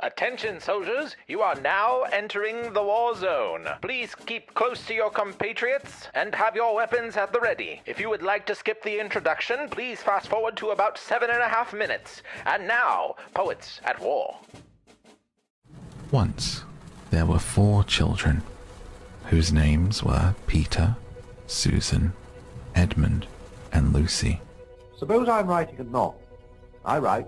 Attention, soldiers! You are now entering the war zone. Please keep close to your compatriots and have your weapons at the ready. If you would like to skip the introduction, please fast forward to about 7.5 minutes. And now, Poets at War. Once, there were 4 children, whose names were Peter, Susan, Edmund, and Lucy. Suppose I'm writing a novel. I write,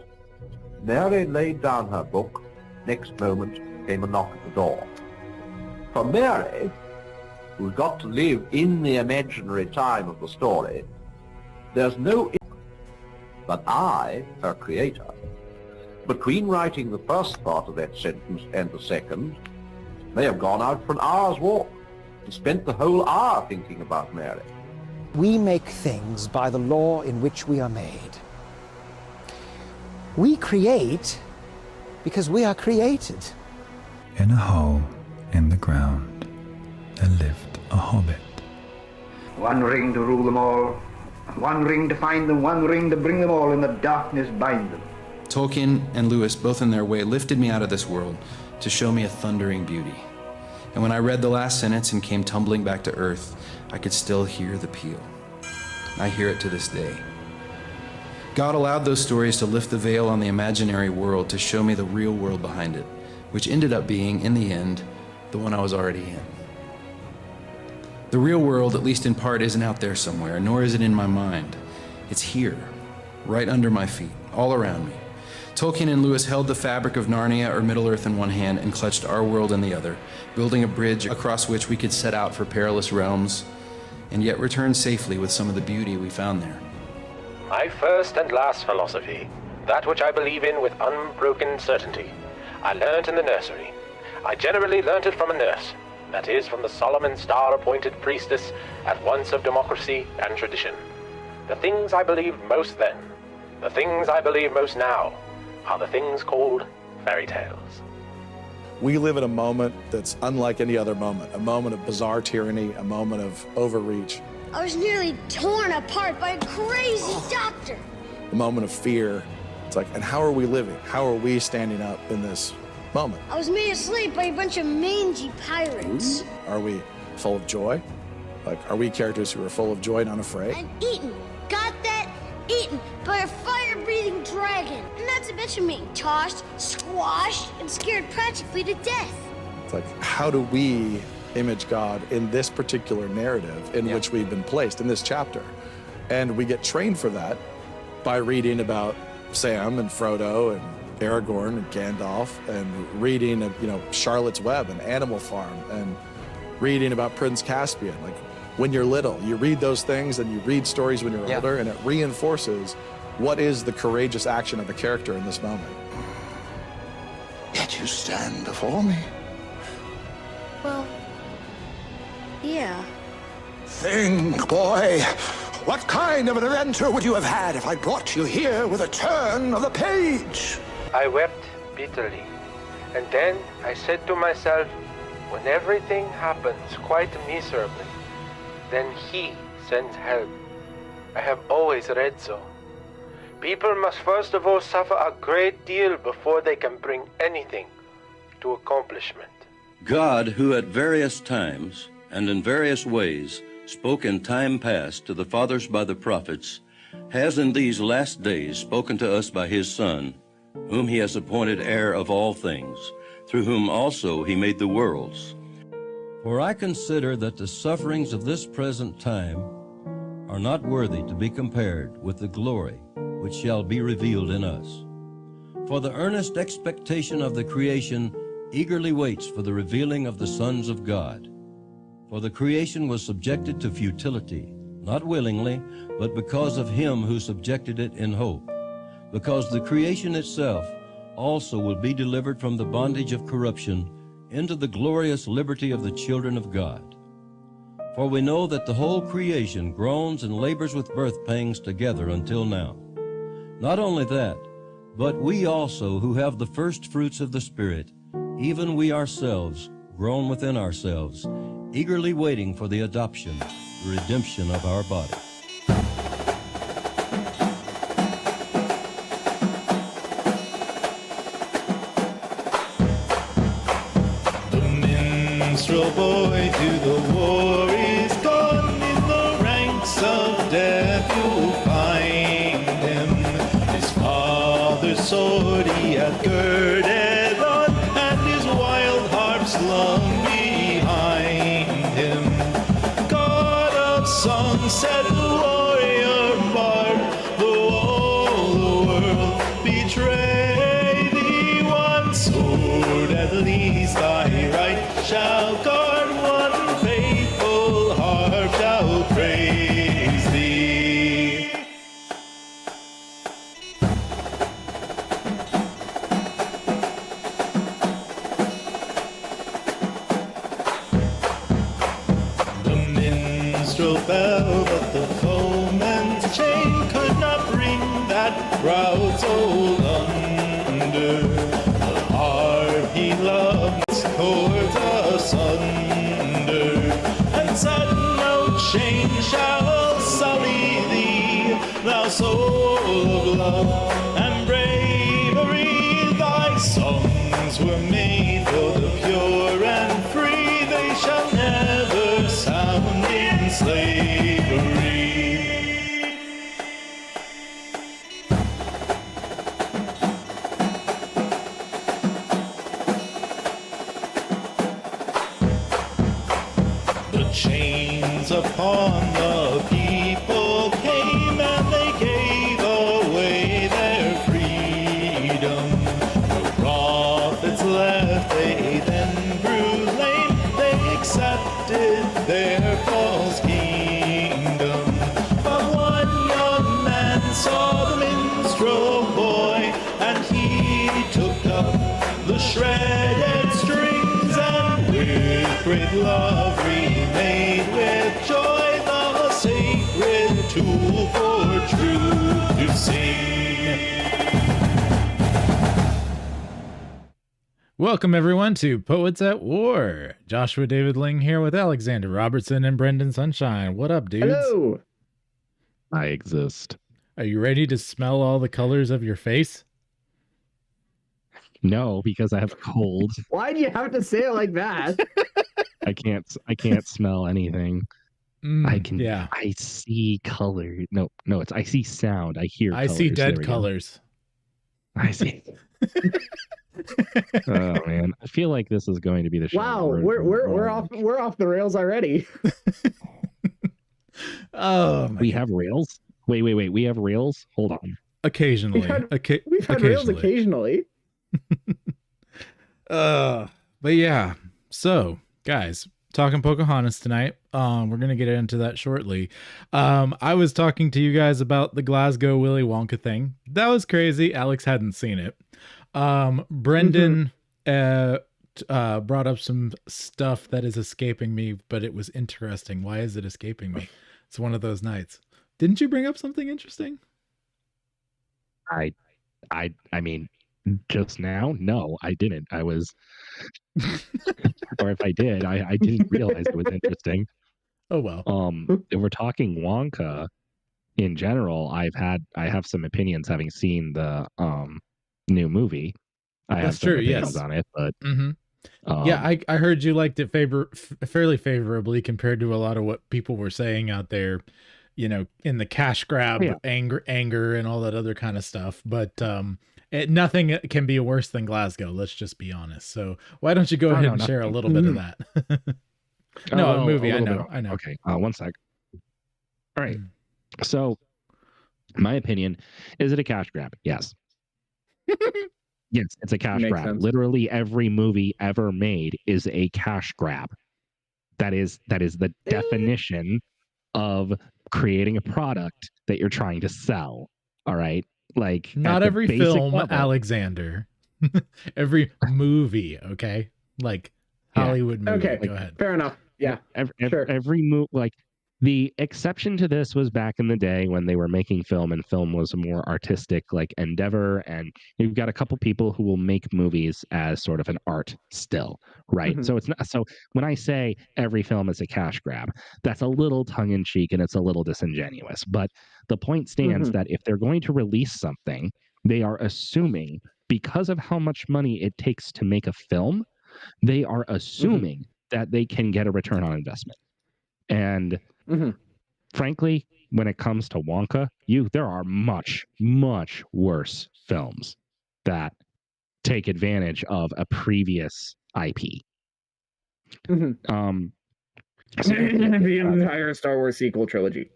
Mary laid down her book. Next moment came a knock at the door. For Mary, who's got to live in the imaginary time of the story, there's no but I, her creator. Between writing the first part of that sentence and the second, may have gone out for an hour's walk and spent the whole hour thinking about Mary. We make things by the law in which we are made. We create because we are created. In a hole in the ground there lived a hobbit. One ring to rule them all, one ring to find them, one ring to bring them all, in the darkness bind them. Tolkien and Lewis, both in their way, lifted me out of this world to show me a thundering beauty. And when I read the last sentence and came tumbling back to earth, I could still hear the peal. I hear it to this day. God allowed those stories to lift the veil on the imaginary world to show me the real world behind it, which ended up being, in the end, the one I was already in. The real world, at least in part, isn't out there somewhere, nor is it in my mind. It's here, right under my feet, all around me. Tolkien and Lewis held the fabric of Narnia or Middle-earth in one hand and clutched our world in the other, building a bridge across which we could set out for perilous realms, and yet return safely with some of the beauty we found there. My first and last philosophy, that which I believe in with unbroken certainty, I learnt in the nursery. I generally learnt it from a nurse, that is, from the solemn and star-appointed priestess at once of democracy and tradition. The things I believed most then, the things I believe most now, are the things called fairy tales. We live in a moment that's unlike any other moment, a moment of bizarre tyranny, a moment of overreach. I was nearly torn apart by a crazy doctor. A moment of fear. It's like, and how are we living? How are we standing up in this moment? I was made asleep by a bunch of mangy pirates. Are we full of joy? Like, are we characters who are full of joy and unafraid? And eaten. Got that? Eaten by a fire-breathing dragon. And not to mention being tossed, squashed, and scared practically to death. It's like, how do we image God in this particular narrative in which we've been placed, in this chapter? And we get trained for that by reading about Sam and Frodo and Aragorn and Gandalf, and reading, Charlotte's Web and Animal Farm, and reading about Prince Caspian. Like, when you're little, you read those things and you read stories when you're older, and it reinforces what is the courageous action of a character in this moment. Yet you stand before me. Well, yeah. Think, boy. What kind of an adventure would you have had if I brought you here with a turn of the page? I wept bitterly, and then I said to myself, when everything happens quite miserably, then He sends help. I have always read so. People must first of all suffer a great deal before they can bring anything to accomplishment. God, who at various times and in various ways spoke in time past to the fathers by the prophets, has in these last days spoken to us by His Son, whom He has appointed heir of all things, through whom also He made the worlds. For I consider that the sufferings of this present time are not worthy to be compared with the glory which shall be revealed in us. For the earnest expectation of the creation eagerly waits for the revealing of the sons of God. For the creation was subjected to futility, not willingly, but because of Him who subjected it in hope, because the creation itself also will be delivered from the bondage of corruption into the glorious liberty of the children of God. For we know that the whole creation groans and labors with birth pangs together until now. Not only that, but we also who have the first fruits of the Spirit, even we ourselves, groan within ourselves, eagerly waiting for the adoption, the redemption of our body. Minstrel boy to the war is gone, in the ranks of death you'll find him. His father's sword he hath girded on, and his wild harp slung behind him. God of song, said warrior bard, though all the world betray thee, one sword at least thy right shall guard, one faithful harp shall praise thee. The minstrel fell, but the foeman's chain could not bring that proud soul under. The harp he loved chords of chains upon the people came, and they gave away their freedom. The prophets left, they then grew lame. They accepted their false kingdom. But one young man saw the minstrel boy, and he took up the shredded strings, and with great love remade with joy the sacred tool for truth to sing. Welcome, everyone, to Poets at War. Joshua David Ling here with Alexander Robertson and Brendan Sunshine. What up, dudes? Hello. I exist. Are you ready to smell all the colors of your face? No, because I have a cold. Why do you have to say it like that? I can't smell anything. I see color. No, I see sound. I hear I colors. see dead colors. I see. Oh man, I feel like this is going to be the show. Wow, we're off the rails already. Oh, my we have rails. Wait. We have rails. Hold on. Occasionally, we've had rails occasionally. But yeah. So, guys, talking Pocahontas tonight. We're gonna get into that shortly. I was talking to you guys about the Glasgow Willy Wonka thing. That was crazy. Alex hadn't seen it. Brendan brought up some stuff that is escaping me, but it was interesting. Why is it escaping me? It's one of those nights. Didn't you bring up something interesting? I mean, just now? No, I didn't. I was, or if I did, I didn't realize it was interesting. Oh well. If we're talking Wonka in general, I have some opinions having seen the new movie. I have some opinions on it, but yeah, I heard you liked it fairly favorably compared to a lot of what people were saying out there, you know, in the cash grab anger and all that other kind of stuff. But nothing can be worse than Glasgow. Let's just be honest. So why don't you go ahead and share a little bit of that? No, a movie. I know. Okay. One sec. All right. So my opinion, is it a cash grab? Yes. Yes, it's a cash grab. Sense. Literally every movie ever made is a cash grab. That is the definition of creating a product that you're trying to sell. All right? Like not every film, level, Alexander. Every movie, okay? Like Hollywood movie. Okay, go ahead. Fair enough. Yeah. Every movie, like the exception to this was back in the day when they were making film, and film was a more artistic like endeavor, and you've got a couple people who will make movies as sort of an art still, right? Mm-hmm. So it's not, so when I say every film is a cash grab, that's a little tongue in cheek and it's a little disingenuous, but the point stands that if they're going to release something, they are assuming, because of how much money it takes to make a film, they are assuming that they can get a return on investment. And frankly, when it comes to Wonka, there are much, much worse films that take advantage of a previous IP. The entire Star Wars sequel trilogy.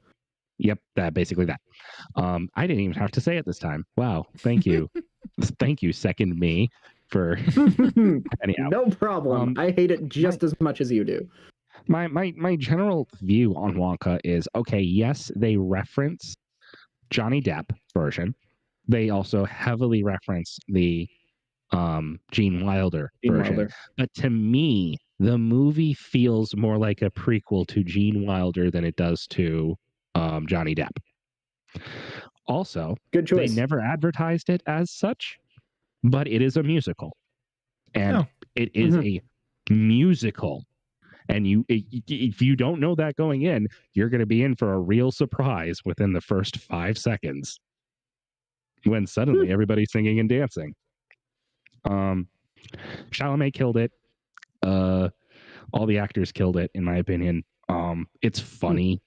Yep, basically that. I didn't even have to say it this time. Wow, thank you. Thank you, second me, for anyhow. No problem. I hate it just as much as you do. My general view on Wonka is, okay, yes, they reference Johnny Depp version. They also heavily reference the Gene Wilder version. But to me, the movie feels more like a prequel to Gene Wilder than it does to Johnny Depp. Also, good choice. They never advertised it as such, but it is a musical. And it is a musical. And if you don't know that going in, you're going to be in for a real surprise within the first 5 seconds when suddenly everybody's singing and dancing. Chalamet killed it. All the actors killed it, in my opinion. It's funny.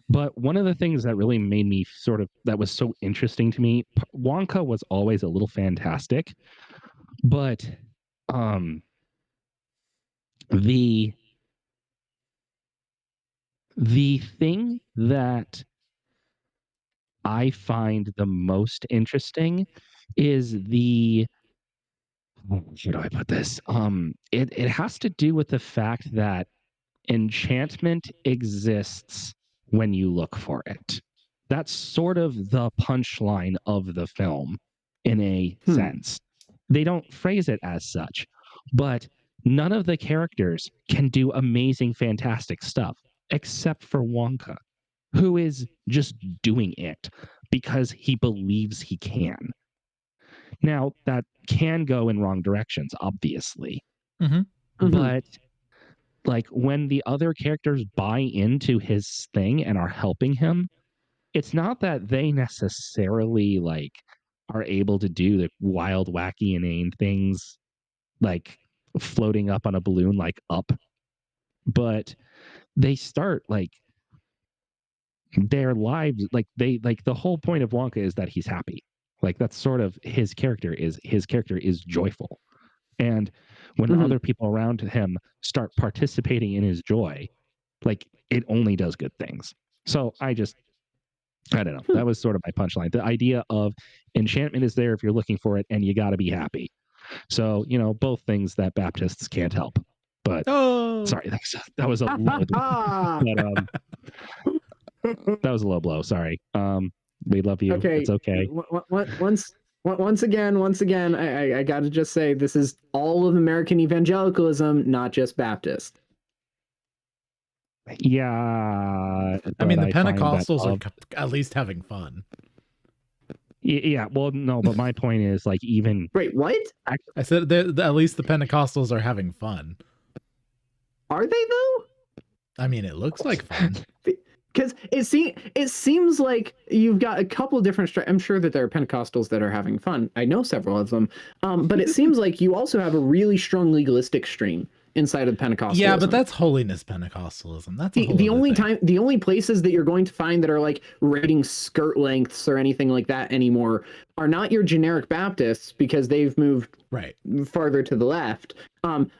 But one of the things that really made me that was so interesting to me, Wonka was always a little fantastic, but the The thing that I find the most interesting is how do I put this? It has to do with the fact that enchantment exists when you look for it. That's sort of the punchline of the film in a sense. They don't phrase it as such, but none of the characters can do amazing, fantastic stuff except for Wonka, who is just doing it because he believes he can. Now, that can go in wrong directions, obviously. But like when the other characters buy into his thing and are helping him, it's not that they necessarily like are able to do the wild, wacky, inane things like floating up on a balloon like Up, but they start like their lives like the whole point of Wonka is that he's happy. Like that's sort of his character is joyful. And when other people around him start participating in his joy, like it only does good things. So I don't know. That was sort of my punchline. The idea of enchantment is there if you're looking for it and you got to be happy. So, both things that Baptists can't help. But sorry, that was a low blow. But, that was a low blow. Sorry. We love you. Okay. It's okay. Once again, I got to just say this is all of American evangelicalism, not just Baptist. Yeah. I mean, the Pentecostals are at least having fun. Yeah, well, no, but my point is like even... Wait, what? I said at least the Pentecostals are having fun. Are they though? I mean, it looks like fun. Because it seems like you've got a couple different... I'm sure that there are Pentecostals that are having fun. I know several of them. But it seems like you also have a really strong legalistic stream inside of Pentecostalism. Yeah, but that's holiness Pentecostalism. That's the only places that you're going to find that are like rating skirt lengths or anything like that anymore are not your generic Baptists because they've moved farther to the left.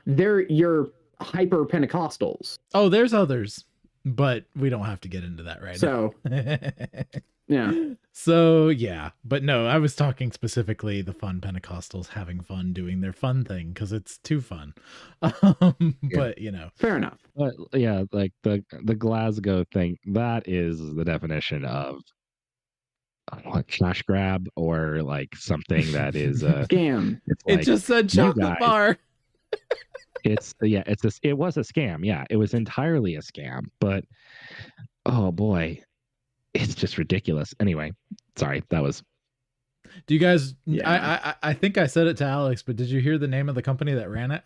They're your hyper Pentecostals. Oh, there's others, but we don't have to get into that right now. Yeah. So yeah, but no, I was talking specifically the fun Pentecostals having fun doing their fun thing because it's too fun. But fair enough. But yeah, like the Glasgow thing, that is the definition of what, cash grab or like something that is a scam. It just said chocolate bar. It was a scam. Yeah, it was entirely a scam. But oh boy. It's just ridiculous. Anyway, sorry, that was... Do you guys... Yeah. I think I said it to Alex, but did you hear the name of the company that ran it?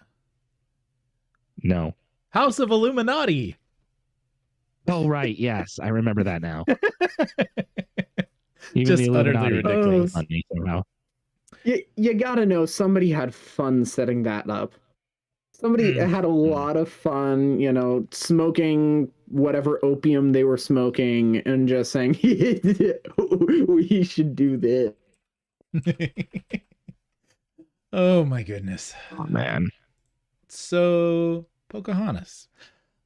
No. House of Illuminati! Oh, right, yes. I remember that now. Even just the utterly ridiculous. You gotta know, somebody had fun setting that up. Somebody had a lot of fun, smoking whatever opium they were smoking and just saying, we should do this. Oh my goodness. Oh man. So, Pocahontas.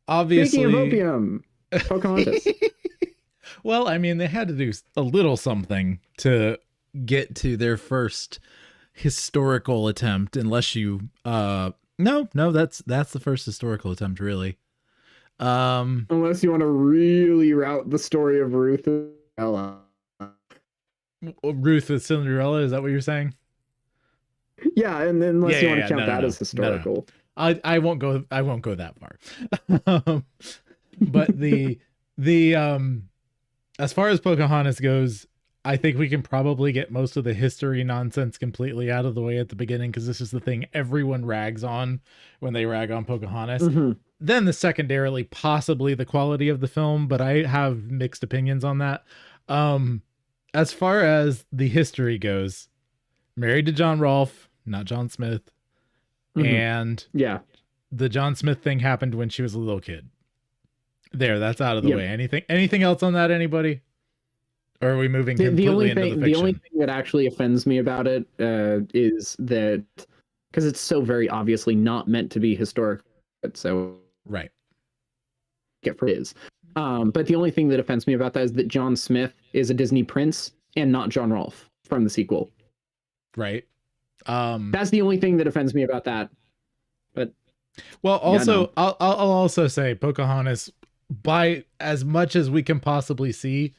Obviously. Speaking of opium, Pocahontas. Well, I mean, they had to do a little something to get to their first historical attempt, unless you... No, that's the first historical attempt, really. Unless you want to really route the story of Ruth and Cinderella. Ruth with Cinderella, is that what you're saying? Yeah, and unless you want to count that as historical. No. I won't go that far. But the as far as Pocahontas goes, I think we can probably get most of the history nonsense completely out of the way at the beginning, because this is the thing everyone rags on when they rag on Pocahontas. Then secondarily, possibly the quality of the film, but I have mixed opinions on that. As far as the history goes, married to John Rolfe, not John Smith. And the John Smith thing happened when she was a little kid. There, that's out of the way. Anything else on that, anybody? Or are we moving completely into the fiction? The only thing that actually offends me about it is that, because it's so very obviously not meant to be historic, so right. Get for is But the only thing that offends me about that is that John Smith is a Disney prince and not John Rolfe from the sequel. Right. That's the only thing that offends me about that. But well, also, I'll also say Pocahontas, by as much as we can possibly see,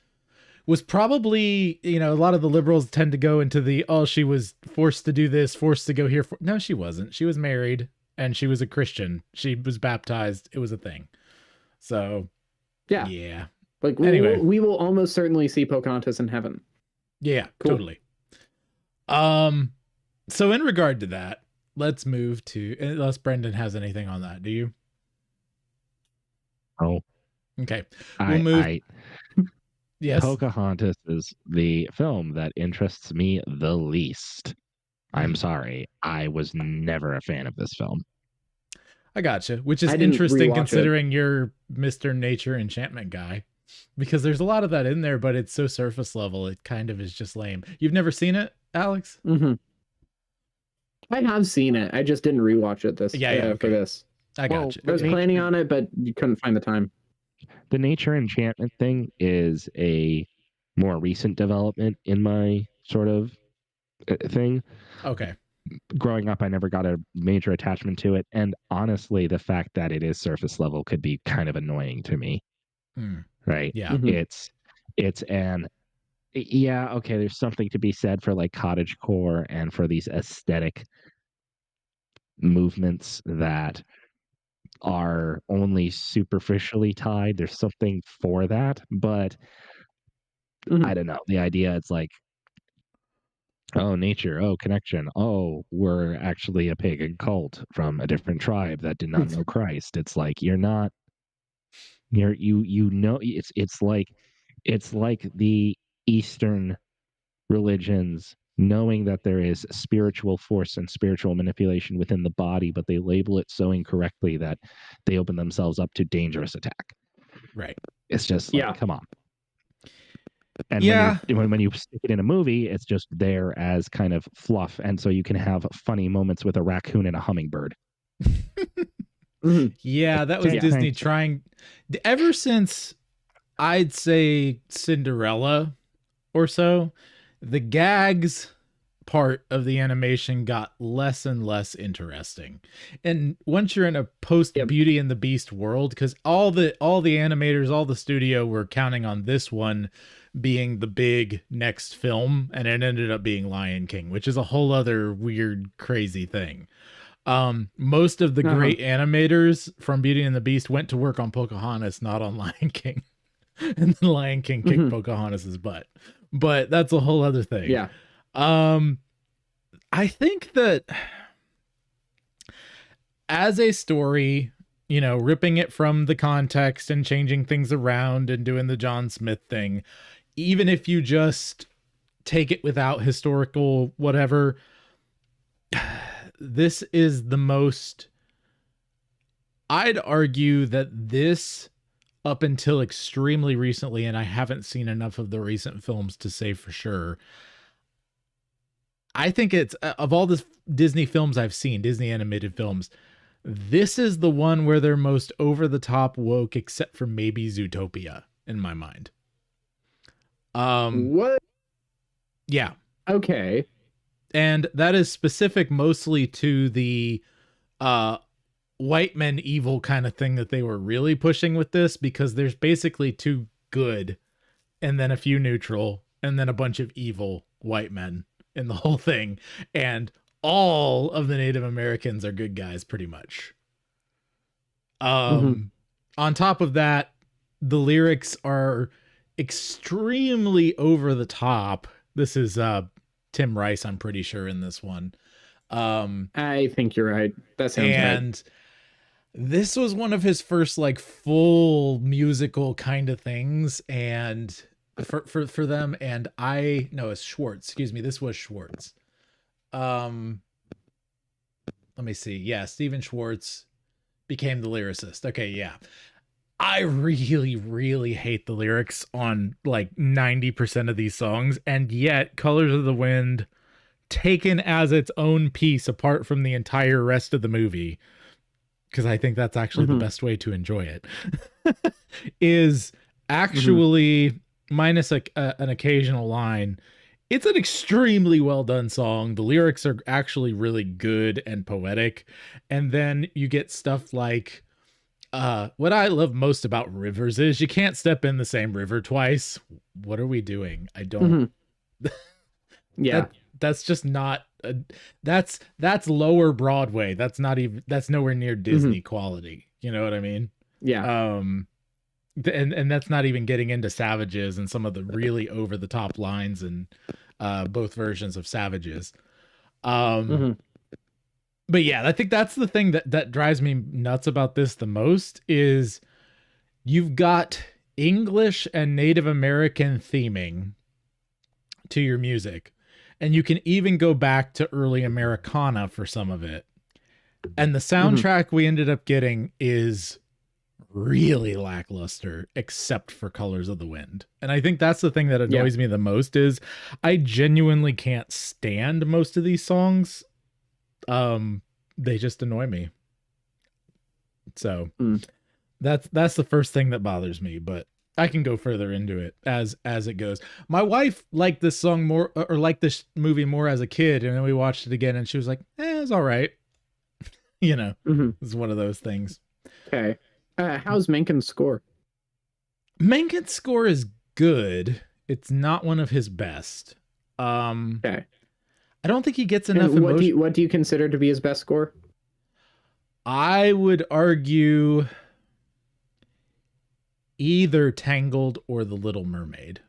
was probably, you know, a lot of the liberals tend to go into the, oh, she was forced to do this, forced to go here. No, she wasn't. She was married and she was a Christian. She was baptized. It was a thing. So, yeah. Like, anyway, we will almost certainly see Pocahontas in heaven. Yeah, cool. Totally. So in regard to that, let's move to, unless Brendan has anything on that. Do you? Oh, okay. We'll move. Yes. Pocahontas is the film that interests me the least. I'm sorry. I was never a fan of this film. I gotcha. Which is interesting considering you're Mr. Nature Enchantment guy. Because there's a lot of that in there, but it's so surface level. It kind of is just lame. You've never seen it, Alex? Mm-hmm. I have seen it. I just didn't rewatch it for this. I got you. I was planning on it, but you couldn't find the time. The nature enchantment thing is a more recent development in my sort of thing. Okay. Growing up, I never got a major attachment to it. And honestly, the fact that it is surface level could be kind of annoying to me. Right? Yeah. Mm-hmm. Okay, there's something to be said for like cottagecore and for these aesthetic movements that are only superficially tied. There's something for that, but I don't know. The idea, it's like, oh, nature, oh, connection, oh, we're actually a pagan cult from a different tribe that did not know Christ. It's like it's like the Eastern religions knowing that there is spiritual force and spiritual manipulation within the body, but they label it so incorrectly that they open themselves up to dangerous attack. Right. It's just like, come on. And when you stick it in a movie, it's just there as kind of fluff, and so you can have funny moments with a raccoon and a hummingbird. Yeah, that was Disney trying. Ever since, I'd say, Cinderella or so, the gags part of the animation got less and less interesting. And once you're in a post Beauty and the Beast world, because all the animators, all the studio were counting on this one being the big next film, and it ended up being Lion King, which is a whole other weird, crazy thing. Most of the great animators from Beauty and the Beast went to work on Pocahontas, not on Lion King. And then Lion King kicked Pocahontas's butt. But that's a whole other thing. Yeah. I think that as a story, you know, ripping it from the context and changing things around and doing the John Smith thing, even if you just take it without historical whatever, this is the most, I'd argue that this, up until extremely recently, and I haven't seen enough of the recent films to say for sure, I think it's, of all the Disney films I've seen, Disney animated films, this is the one where they're most over the top woke, except for maybe Zootopia in my mind. What? Yeah. Okay. And that is specific mostly to the white men evil kind of thing that they were really pushing with this, because there's basically two good and then a few neutral and then a bunch of evil white men in the whole thing. And all of the Native Americans are good guys pretty much. On top of that, the lyrics are extremely over the top. This is Tim Rice, I'm pretty sure, in this one. I think you're right. That sounds right. And this was one of his first like full musical kind of things, and for them. And it's Schwartz. Excuse me, this was Schwartz. Let me see. Yeah, Stephen Schwartz became the lyricist. Okay, yeah. I really, really hate the lyrics on like 90% of these songs, and yet Colors of the Wind, taken as its own piece apart from the entire rest of the movie, because I think that's actually the best way to enjoy it, is actually minus an occasional line. It's an extremely well done song. The lyrics are actually really good and poetic. And then you get stuff like, what I love most about rivers is you can't step in the same river twice. What are we doing? I don't. Yeah. That's just not. That's lower Broadway. That's nowhere near Disney quality. You know what I mean? Yeah. And that's not even getting into Savages and some of the really over the top lines in both versions of Savages. But yeah, I think that's the thing that drives me nuts about this the most is you've got English and Native American theming to your music, and you can even go back to early Americana for some of it. And the soundtrack we ended up getting is really lackluster except for Colors of the Wind. And I think that's the thing that annoys me the most is I genuinely can't stand most of these songs. They just annoy me. So that's the first thing that bothers me, but I can go further into it as it goes. My wife liked this song more, or liked this movie more as a kid, and then we watched it again and she was like, it's all right. You know, it's one of those things. Okay. How's Menken's score? Menken's score is good. It's not one of his best. Okay. I don't think he gets enough and emotion. What do you consider to be his best score? I would argue either Tangled or The Little Mermaid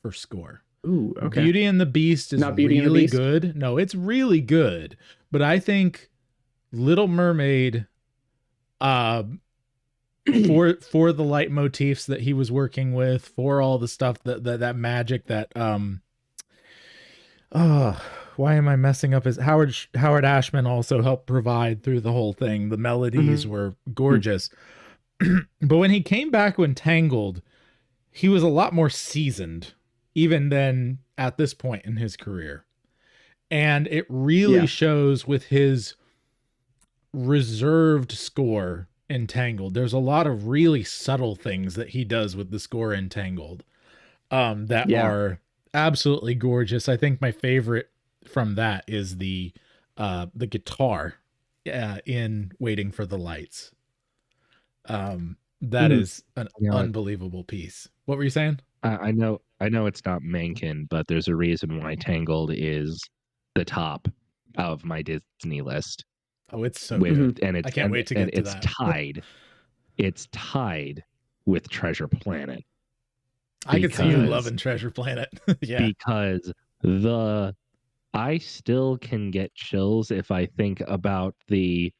for score. Ooh, okay. Beauty and the Beast is Not Beauty and the really Beast? good. No, it's really good. But I think Little Mermaid, for the leitmotifs that he was working with, for all the stuff that magic that why am I messing up his Howard Ashman also helped provide through the whole thing. The melodies were gorgeous. But when he came back when Tangled, he was a lot more seasoned even than at this point in his career. And it really shows with his reserved score in Tangled. There's a lot of really subtle things that he does with the score in Tangled that are absolutely gorgeous. I think my favorite from that is the guitar in Waiting for the Lights. That is an unbelievable piece. What were you saying? I know it's not Menken, but there's a reason why Tangled is the top of my Disney list. Oh, it's so good. And it's, I can't wait to get to it's that. It's tied with Treasure Planet. I could see you loving Treasure Planet. Because I still can get chills if I think about the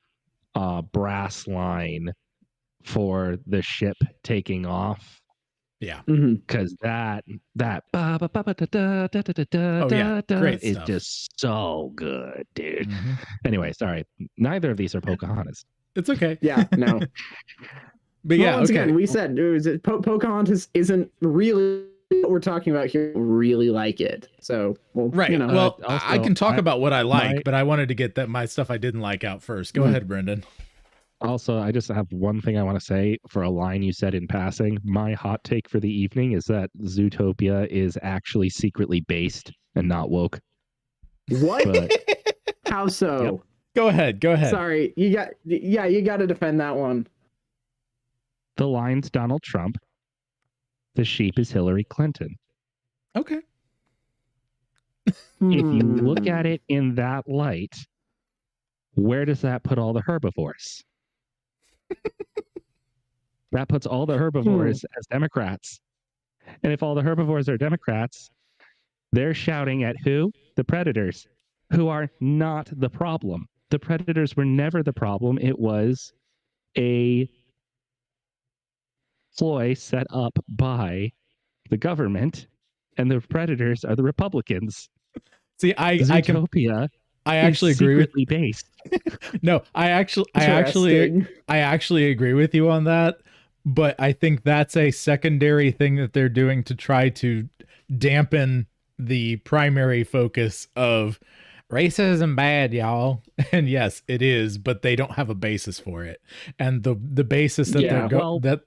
brass line for the ship taking off. Yeah. Because that great is stuff. just so good, dude. Anyway, sorry. Neither of these are Pocahontas. It's okay. Yeah, no. But yeah, once okay. again, we said Pocahontas isn't really what we're talking about here. Really like it. So, right. You know. Well, I can talk about what I like, but I wanted to get my stuff I didn't like out first. Go ahead, Brendan. Also, I just have one thing I want to say for a line you said in passing. My hot take for the evening is that Zootopia is actually secretly based and not woke. What? But, How so? Yep. Go ahead. Sorry, you got to defend that one. The line's Donald Trump. The sheep is Hillary Clinton. Okay. If you look at it in that light, where does that put all the herbivores? That puts all the herbivores as Democrats. And if all the herbivores are Democrats, they're shouting at who? The predators, who are not the problem. The predators were never the problem. It was a ploy set up by the government, and the predators are the Republicans. See, Zootopia I actually agree with based. No, I actually agree with you on that, but I think that's a secondary thing that they're doing to try to dampen the primary focus of Racism bad, y'all. And yes, it is, but they don't have a basis for it. And the basis that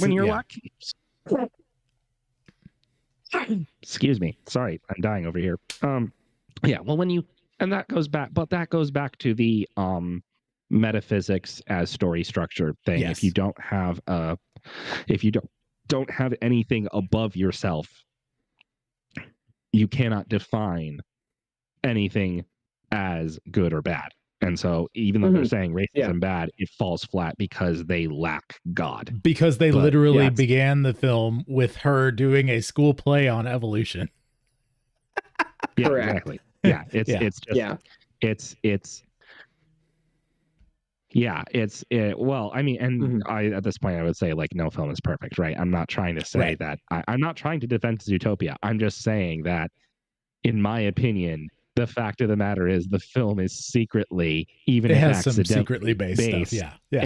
when you're lucky. Excuse me. Sorry, I'm dying over here. Yeah, well, that goes back to the metaphysics as story structure thing. Yes. If you don't have don't have anything above yourself, you cannot define anything as good or bad. And so even though they're saying racism bad, it falls flat because they lack God. Because they literally began the film with her doing a school play on evolution. Yeah, exactly. Yeah, well, I mean, and I at this point I would say like no film is perfect, right? I'm not trying to say that I'm not trying to defend Zootopia. I'm just saying that in my opinion, the fact of the matter is the film is secretly, even it if has some accidentally secretly based stuff. Yeah.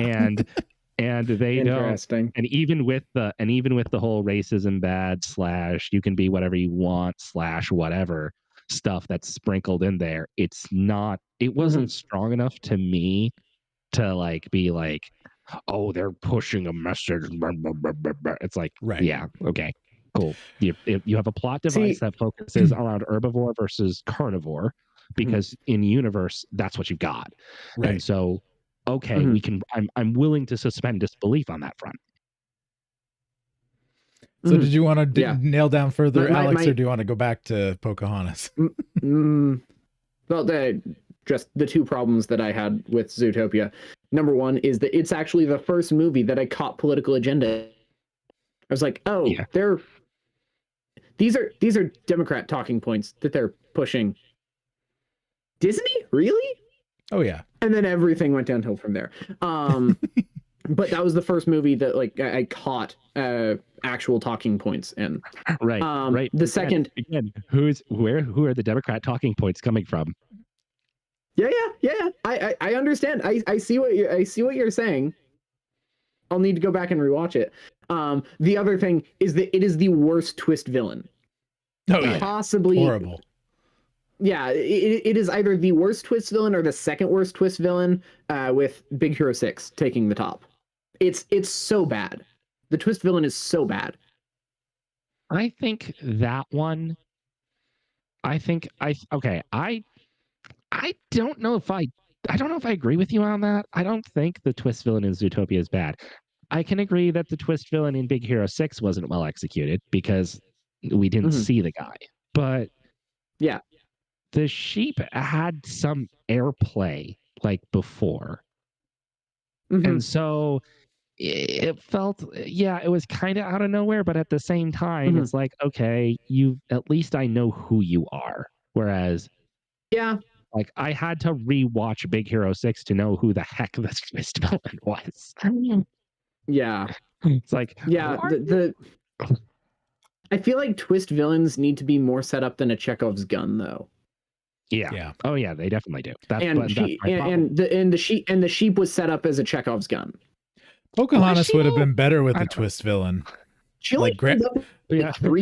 And they don't. And even with the whole racism bad / you can be whatever you want / whatever stuff that's sprinkled in there, it wasn't strong enough to me to like be like, oh, they're pushing a message. It's like, yeah, okay. Cool. You have a plot device that focuses around herbivore versus carnivore, because in universe that's what you've got. Right. And so, okay, we can. I'm willing to suspend disbelief on that front. So, did you want to nail down further, Alex, or do you want to go back to Pocahontas? Well, just the two problems that I had with Zootopia. Number one is that it's actually the first movie that I caught political agenda. I was like, oh, These are Democrat talking points that they're pushing. Disney? Really? Oh yeah. And then everything went downhill from there. But that was the first movie that like I caught actual talking points in. Right. Right. The second who are the Democrat talking points coming from? Yeah. I understand. I see what you're saying. I'll need to go back and rewatch it. The other thing is that it is the worst twist villain. Oh, yeah. Possibly horrible. Yeah, it is either the worst twist villain or the second worst twist villain, with Big Hero 6 taking the top. It's so bad. The twist villain is so bad. I think that one. I don't know if I agree with you on that. I don't think the twist villain in Zootopia is bad. I can agree that the twist villain in Big Hero 6 wasn't well executed because we didn't see the guy. But yeah, the sheep had some airplay like before. And so it felt, it was kind of out of nowhere, but at the same time, it's like, okay, at least I know who you are. Whereas, like I had to rewatch Big Hero 6 to know who the heck this twist villain was. Yeah. It's like, I feel like twist villains need to be more set up than a Chekhov's gun, though. Yeah. Oh yeah, they definitely do. The sheep was set up as a Chekhov's gun. Pocahontas would have been better with a twist villain. She like 3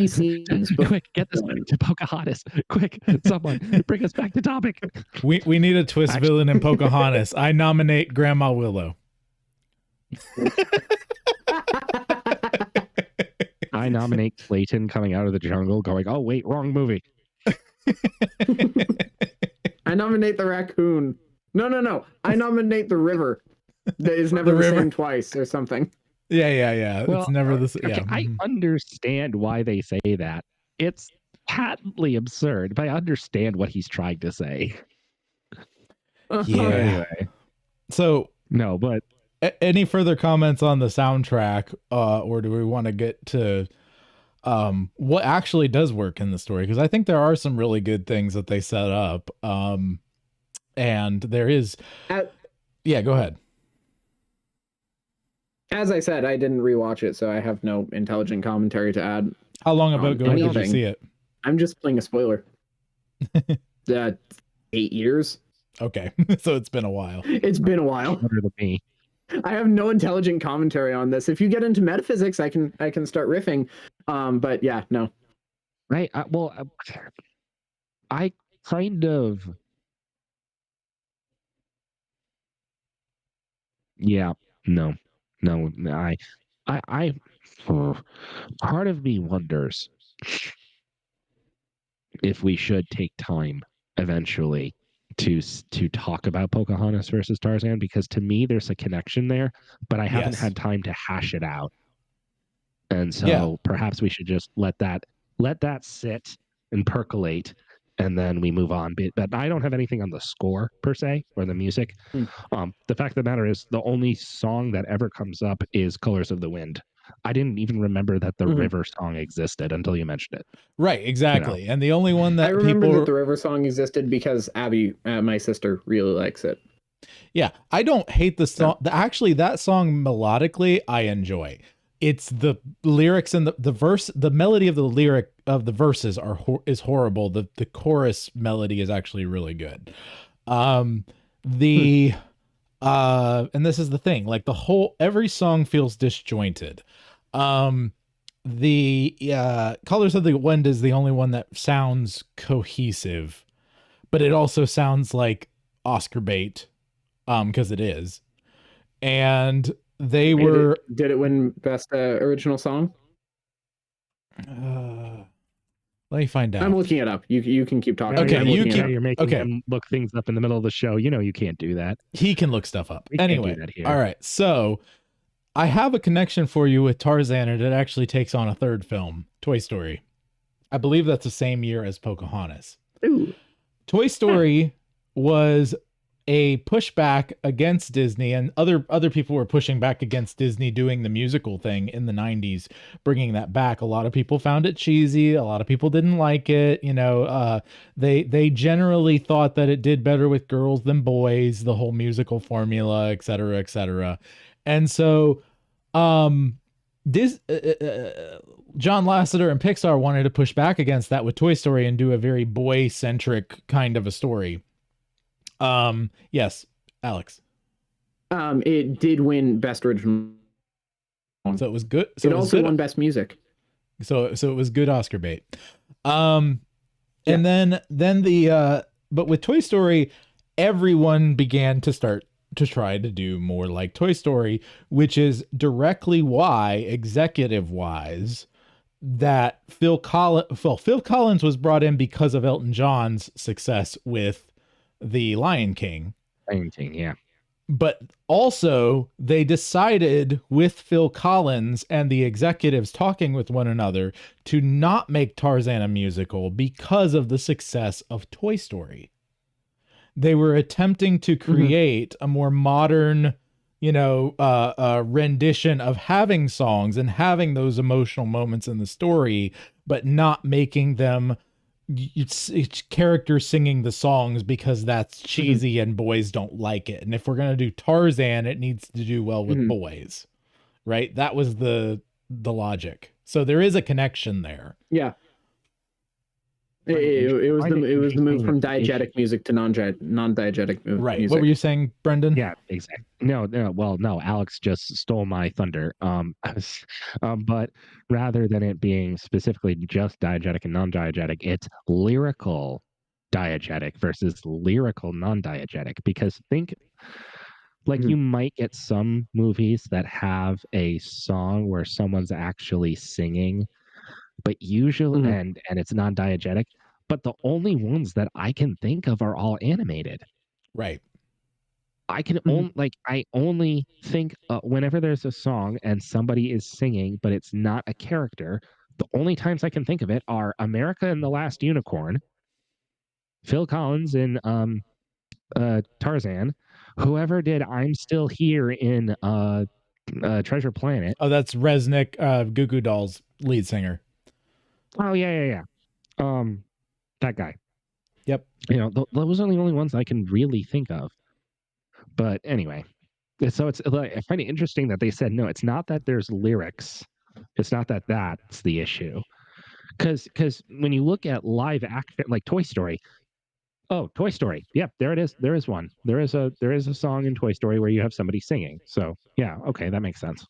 scenes. Quick, get this back to Pocahontas. Quick, someone bring us back to topic. We need a twist villain in Pocahontas. I nominate Grandma Willow. I nominate Clayton coming out of the jungle going, oh wait, wrong movie. I nominate the raccoon. No. I nominate the river that is never the same twice or something. Yeah. Well, it's never the same. Okay, I understand why they say that. It's patently absurd, but I understand what he's trying to say. Yeah. Anyway. So no, but any further comments on the soundtrack, or do we want to get to what actually does work in the story? Because I think there are some really good things that they set up, and there is. Yeah, go ahead. As I said, I didn't rewatch it, so I have no intelligent commentary to add. How long ago did you see it? I'm just playing a spoiler. 8 years. Okay, so it's been a while. It's been a while. Better than me. I have no intelligent commentary on this. If you get into metaphysics, I can start riffing. But yeah, no. Right. I kind of Yeah, no, no. I part of me wonders if we should take time eventually to talk about Pocahontas versus Tarzan, because to me there's a connection there, but I haven't Yes. had time to hash it out. And so Yeah. perhaps we should just let that sit and percolate, and then we move on. But I don't have anything on the score per se or the music. The fact of the matter is, the only song that ever comes up is "Colors of the Wind." I didn't even remember that the river song existed until you mentioned it. Right, exactly. And the only one that I remember people that the river song existed because Abby, my sister, really likes it. Yeah, I don't hate the song. Actually, that song melodically, I enjoy. It's the lyrics and the verse, the melody of the lyric of the verses is horrible. The chorus melody is actually really good. And this is the thing, like every song feels disjointed. The Colors of the Wind is the only one that sounds cohesive, but it also sounds like Oscar bait, because it is. And they were did it win best original song? Let me find out. I'm looking it up. You can keep talking. Okay, you're making him look things up in the middle of the show. You know you can't do that. He can look stuff up. We can't Anyway, do that here. all right. So I have a connection for you with Tarzan, and it actually takes on a third film, Toy Story. I believe that's the same year as Pocahontas. Ooh. Toy Story was a pushback against Disney, and other people were pushing back against Disney doing the musical thing in the 90s, bringing that back. A lot of people found it cheesy. A lot of people didn't like it. They generally thought that it did better with girls than boys, the whole musical formula, et cetera, et cetera. And so, John Lasseter and Pixar wanted to push back against that with Toy Story and do a very boy-centric kind of a story. Yes, Alex. It did win best original. So it was good. So it also won best music. So it was good Oscar bait. And then but with Toy Story, everyone began to start to try to do more like Toy Story, which is directly why, executive wise, that Phil Collins was brought in because of Elton John's success with The Lion King. Yeah. But also they decided with Phil Collins and the executives talking with one another to not make Tarzan a musical because of the success of Toy Story. They were attempting to create a more modern, rendition of having songs and having those emotional moments in the story, but not making them it's characters singing the songs because that's cheesy and boys don't like it. And if we're going to do Tarzan, it needs to do well with boys, right? That was the logic. So there is a connection there. Yeah. It was the move from diegetic music to non-diegetic music. Right. What were you saying, Brendan? Yeah, exactly. No. Alex just stole my thunder. But rather than it being specifically just diegetic and non-diegetic, it's lyrical diegetic versus lyrical non-diegetic. Because think, you might get some movies that have a song where someone's actually singing, but usually and it's non-diegetic, but the only ones that I can think of are all animated. Right. I can only think whenever there's a song and somebody is singing, but it's not a character. The only times I can think of it are America and the Last Unicorn, Phil Collins in Tarzan, whoever did I'm Still Here in Treasure Planet. Oh, that's Resnick, Goo Goo Dolls lead singer. Oh yeah. That guy. Yep. Those are the only ones I can really think of. But anyway, so it's I find it interesting that they said no. It's not that there's lyrics. It's not that that's the issue. Because when you look at live action like Toy Story. Oh, Toy Story. Yep, there it is. There is one. There is a song in Toy Story where you have somebody singing. So yeah, okay, that makes sense.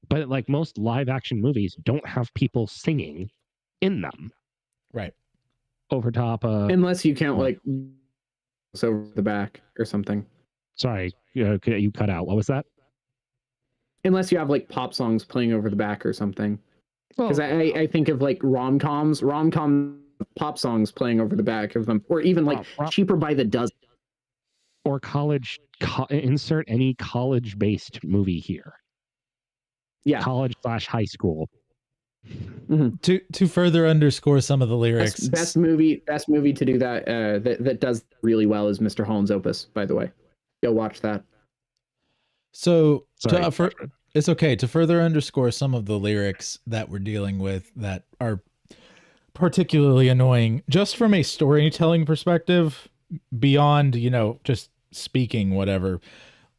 But like most live action movies don't have people singing in them. Right. Over top unless you count over the back or something. Sorry, you cut out. What was that? Unless you have like pop songs playing over the back or something. Because I think of like rom-com pop songs playing over the back of them, or even like Cheaper by the Dozen. Or insert any college-based movie here. Yeah. College/high school. To further underscore some of the lyrics, Best movie to do that that does really well is Mr. Holland's Opus, by the way. Go watch that. So it's okay to further underscore some of the lyrics that we're dealing with that are particularly annoying, just from a storytelling perspective, beyond, just speaking, whatever.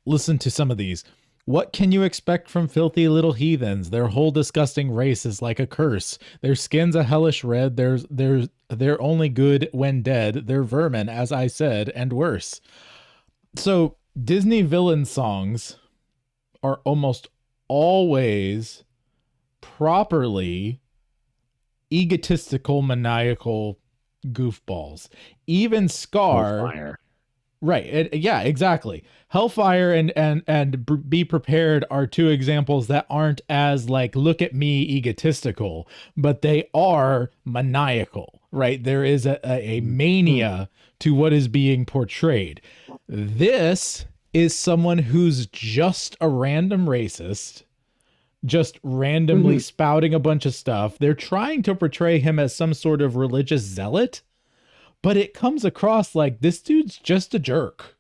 Listen to some of these. What can you expect from filthy little heathens? Their whole disgusting race is like a curse. Their skin's a hellish red. They're only good when dead. They're vermin, as I said, and worse. So Disney villain songs are almost always properly egotistical, maniacal goofballs. Even Scar. Hellfire. Right. Yeah, exactly. Hellfire and Be Prepared are two examples that aren't as like, look at me, egotistical, but they are maniacal, right? There is a mania to what is being portrayed. This is someone who's just a random racist, just randomly spouting a bunch of stuff. They're trying to portray him as some sort of religious zealot, but it comes across like this dude's just a jerk.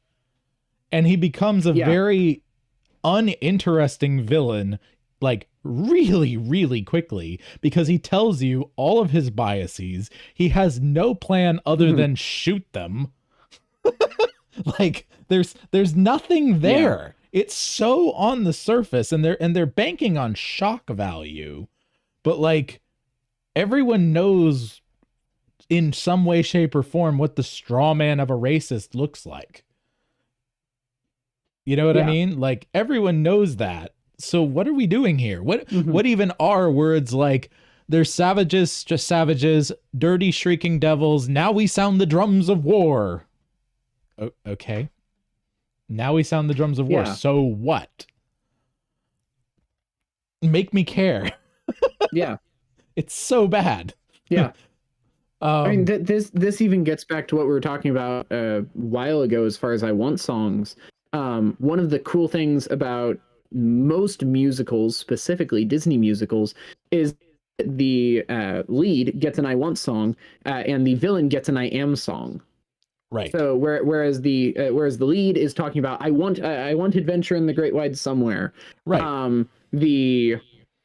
And he becomes a very uninteresting villain, like really, really quickly, because he tells you all of his biases. He has no plan other than shoot them. Like there's nothing there. It's so on the surface, and they're banking on shock value, but like everyone knows in some way, shape, or form what the straw man of a racist looks like. You know what I mean? Like everyone knows that. So what are we doing here? What even are words like they're savages, just savages, dirty shrieking devils. Now we sound the drums of war. Okay. Now we sound the drums of war. So what? Make me care. Yeah. It's so bad. Yeah. I mean, this even gets back to what we were talking about a while ago as far as I Want songs. One of the cool things about most musicals, specifically Disney musicals, is the lead gets an I Want song and the villain gets an I Am song. Right. So whereas the lead is talking about I want adventure in the great wide somewhere. Right. The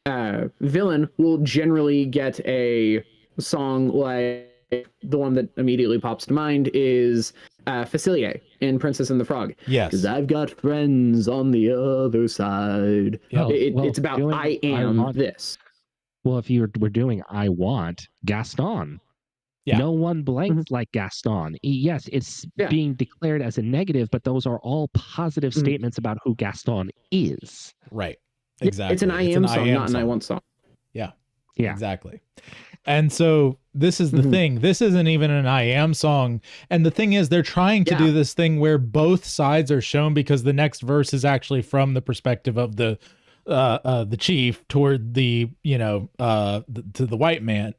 villain will generally get a song like the one that immediately pops to mind is Facilier in Princess and the Frog. Yes. Because I've got friends on the other side. It's about I am this. Well, if we're doing I Want, Gaston. Yeah. No one blanks like Gaston. Yes, it's being declared as a negative, but those are all positive statements about who Gaston is. Right. Exactly. It's an I am song, not an I Want song. Yeah. Yeah. Exactly. And so this is the thing. This isn't even an I Am song. And the thing is, they're trying to do this thing where both sides are shown, because the next verse is actually from the perspective of the chief toward the to the white men,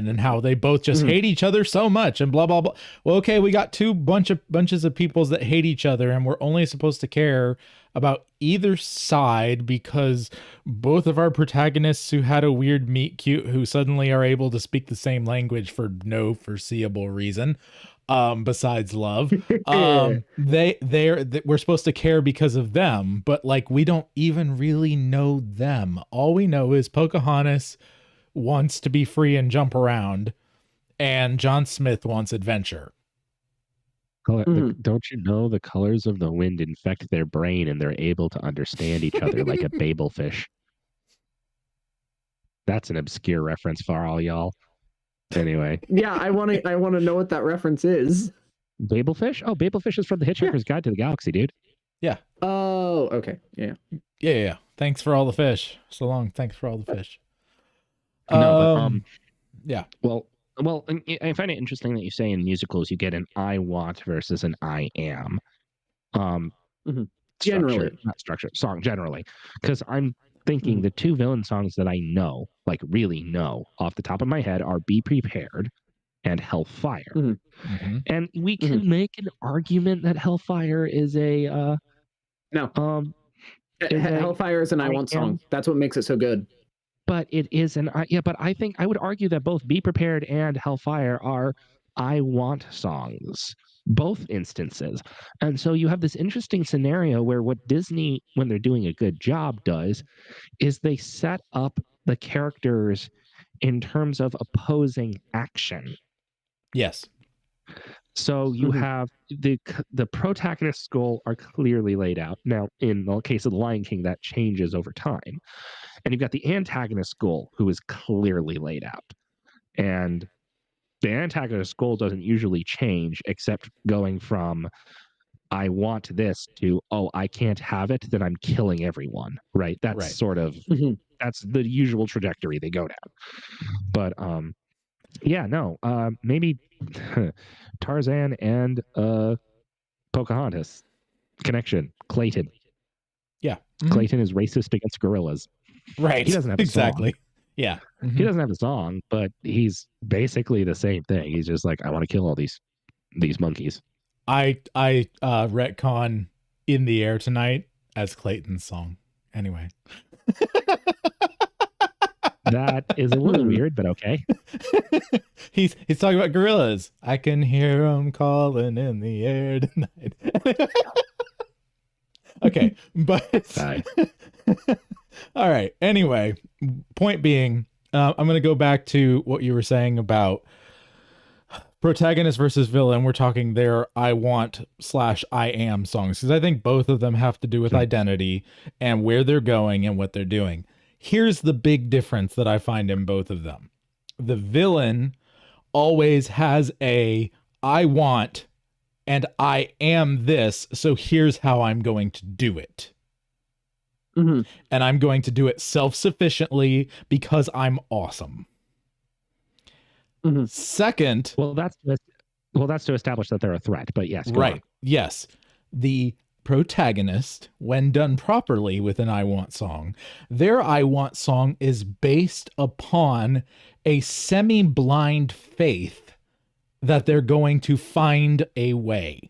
and how they both just hate each other so much and blah blah blah. Well, okay, we got bunches of peoples that hate each other, and we're only supposed to care about either side because both of our protagonists who had a weird meet cute who suddenly are able to speak the same language for no foreseeable reason besides love. We're supposed to care because of them, but like we don't even really know them. All we know is Pocahontas wants to be free and jump around, and John Smith wants adventure. Don't you know the colors of the wind infect their brain and they're able to understand each other like a babelfish? That's an obscure reference for all y'all. Anyway. Yeah, I want to know what that reference is. Babelfish? Oh, Babelfish is from the Hitchhiker's Guide to the Galaxy, dude. Yeah. Oh, okay. Yeah. Yeah. Thanks for all the fish. So long. Thanks for all the fish. Yeah. Well, I find it interesting that you say in musicals you get an I want versus an I am. Generally. not structure, song generally. Because I'm thinking the two villain songs that I know, like really know off the top of my head, are Be Prepared and Hellfire. And we can make an argument that Hellfire is a no. Hellfire is an I Want song. That's what makes it so good. But it is but I think I would argue that both Be Prepared and Hellfire are I Want songs, both instances. And so you have this interesting scenario where what Disney, when they're doing a good job, does is they set up the characters in terms of opposing action. Yes. So you have the protagonist's goal are clearly laid out. Now, in the case of The Lion King, that changes over time. And you've got the antagonist's goal, who is clearly laid out. And the antagonist's goal doesn't usually change, except going from, I want this, to, oh, I can't have it, then I'm killing everyone, right? That's sort of, that's the usual trajectory they go down. But, maybe Tarzan and Pocahontas connection. Clayton. Yeah. Clayton is racist against gorillas. Right. He doesn't have a exactly. song. Yeah. He doesn't have a song, but he's basically the same thing. He's just like, I want to kill all these monkeys. I retcon In the Air Tonight as Clayton's song. Anyway. That is a little weird, but okay. He's talking about gorillas. I can hear them calling in the air tonight. Okay, but all right. Anyway, point being, I'm going to go back to what you were saying about protagonist versus villain. We're talking their I want / I am songs, because I think both of them have to do with identity and where they're going and what they're doing. Here's the big difference that I find in both of them. The villain always has a I want and I am this, so here's how I'm going to do it. And I'm going to do it self-sufficiently because I'm awesome. Second, that's to establish that they're a threat, but yes, right. On. Yes. The protagonist, when done properly with an I Want song, their I Want song is based upon a semi-blind faith that they're going to find a way.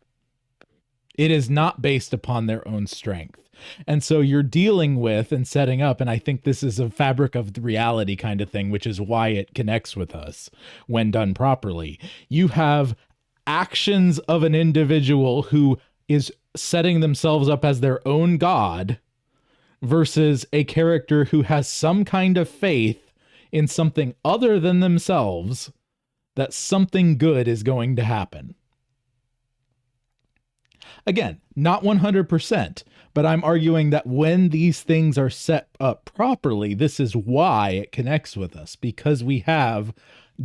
It is not based upon their own strength. And so you're dealing with and setting up, and I think this is a fabric of the reality kind of thing, which is why it connects with us when done properly. You have actions of an individual who is setting themselves up as their own god versus a character who has some kind of faith in something other than themselves, that something good is going to happen. Again, not 100%, but I'm arguing that when these things are set up properly, this is why it connects with us, because we have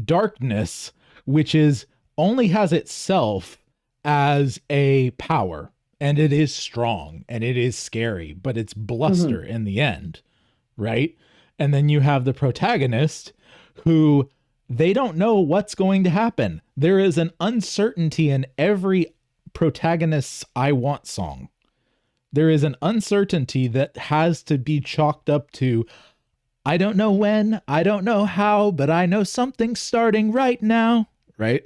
darkness, which is only has itself as a power, and it is strong and it is scary, but it's bluster in the end, right? And then you have the protagonist who they don't know what's going to happen. There is an uncertainty in every protagonist's I Want song. There is an uncertainty that has to be chalked up to, I don't know when, I don't know how, but I know something's starting right now, right?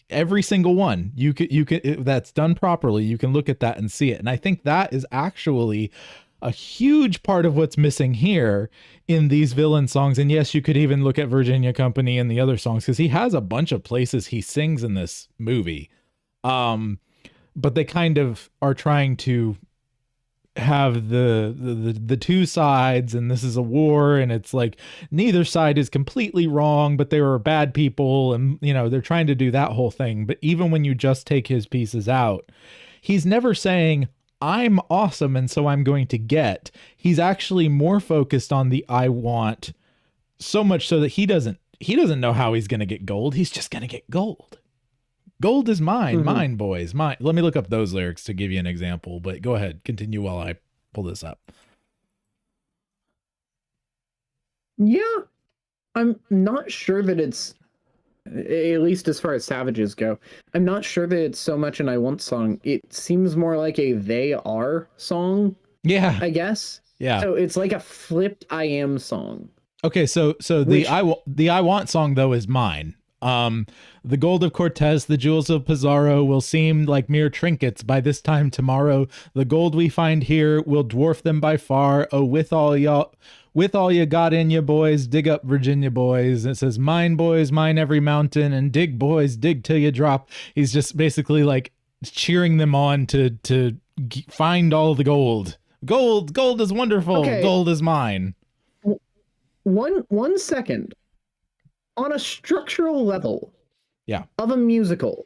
Every single one, you can that's done properly, you can look at that and see it. And I think that is actually a huge part of what's missing here in these villain songs. And yes, you could even look at Virginia Company and the other songs, because he has a bunch of places he sings in this movie. But they kind of are trying to have the two sides, and this is a war, and it's like neither side is completely wrong, but they were bad people, and you know, they're trying to do that whole thing. But even when you just take his pieces out, he's never saying I'm awesome and so I'm going to get. He's actually more focused on the I want, so much so that he doesn't know how he's going to get gold. He's just going to get gold. Gold is mine, mine, boys, mine. Let me look up those lyrics to give you an example, but go ahead, continue while I pull this up. Yeah, I'm not sure that it's At least as far as savages go. I'm not sure that it's so much an I want song. It seems more like a they are song. Yeah. I guess. Yeah. So it's like a flipped I am song. Okay, so the I want song though is mine. The gold of Cortez, the jewels of Pizarro will seem like mere trinkets by this time tomorrow. The gold we find here will dwarf them by far. Oh, with all you got in you boys, dig up Virginia boys. It says, mine boys, mine every mountain, and dig boys, dig till you drop. He's just basically like cheering them on to find all the gold. Gold is wonderful. Okay. Gold is mine. One second. On a structural level, yeah, of a musical,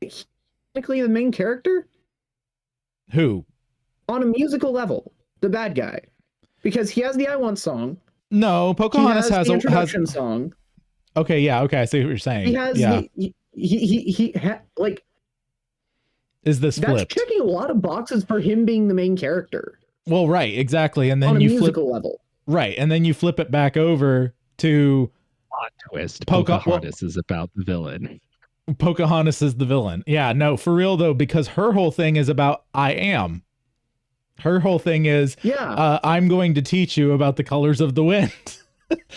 technically the main character. Who? On a musical level, the bad guy, because he has the I Want song. No, Pocahontas has the a introduction song. Okay, yeah, okay, I see what you're saying. He has like. Is this flipped? That's checking a lot of boxes for him being the main character. Well, right, exactly, and then on a you musical flip level. Right, and then you flip it back over to plot twist. Pocahontas is about the villain. Pocahontas is the villain. Yeah, no, for real though, because her whole thing is about I am. Her whole thing is, I'm going to teach you about the colors of the wind.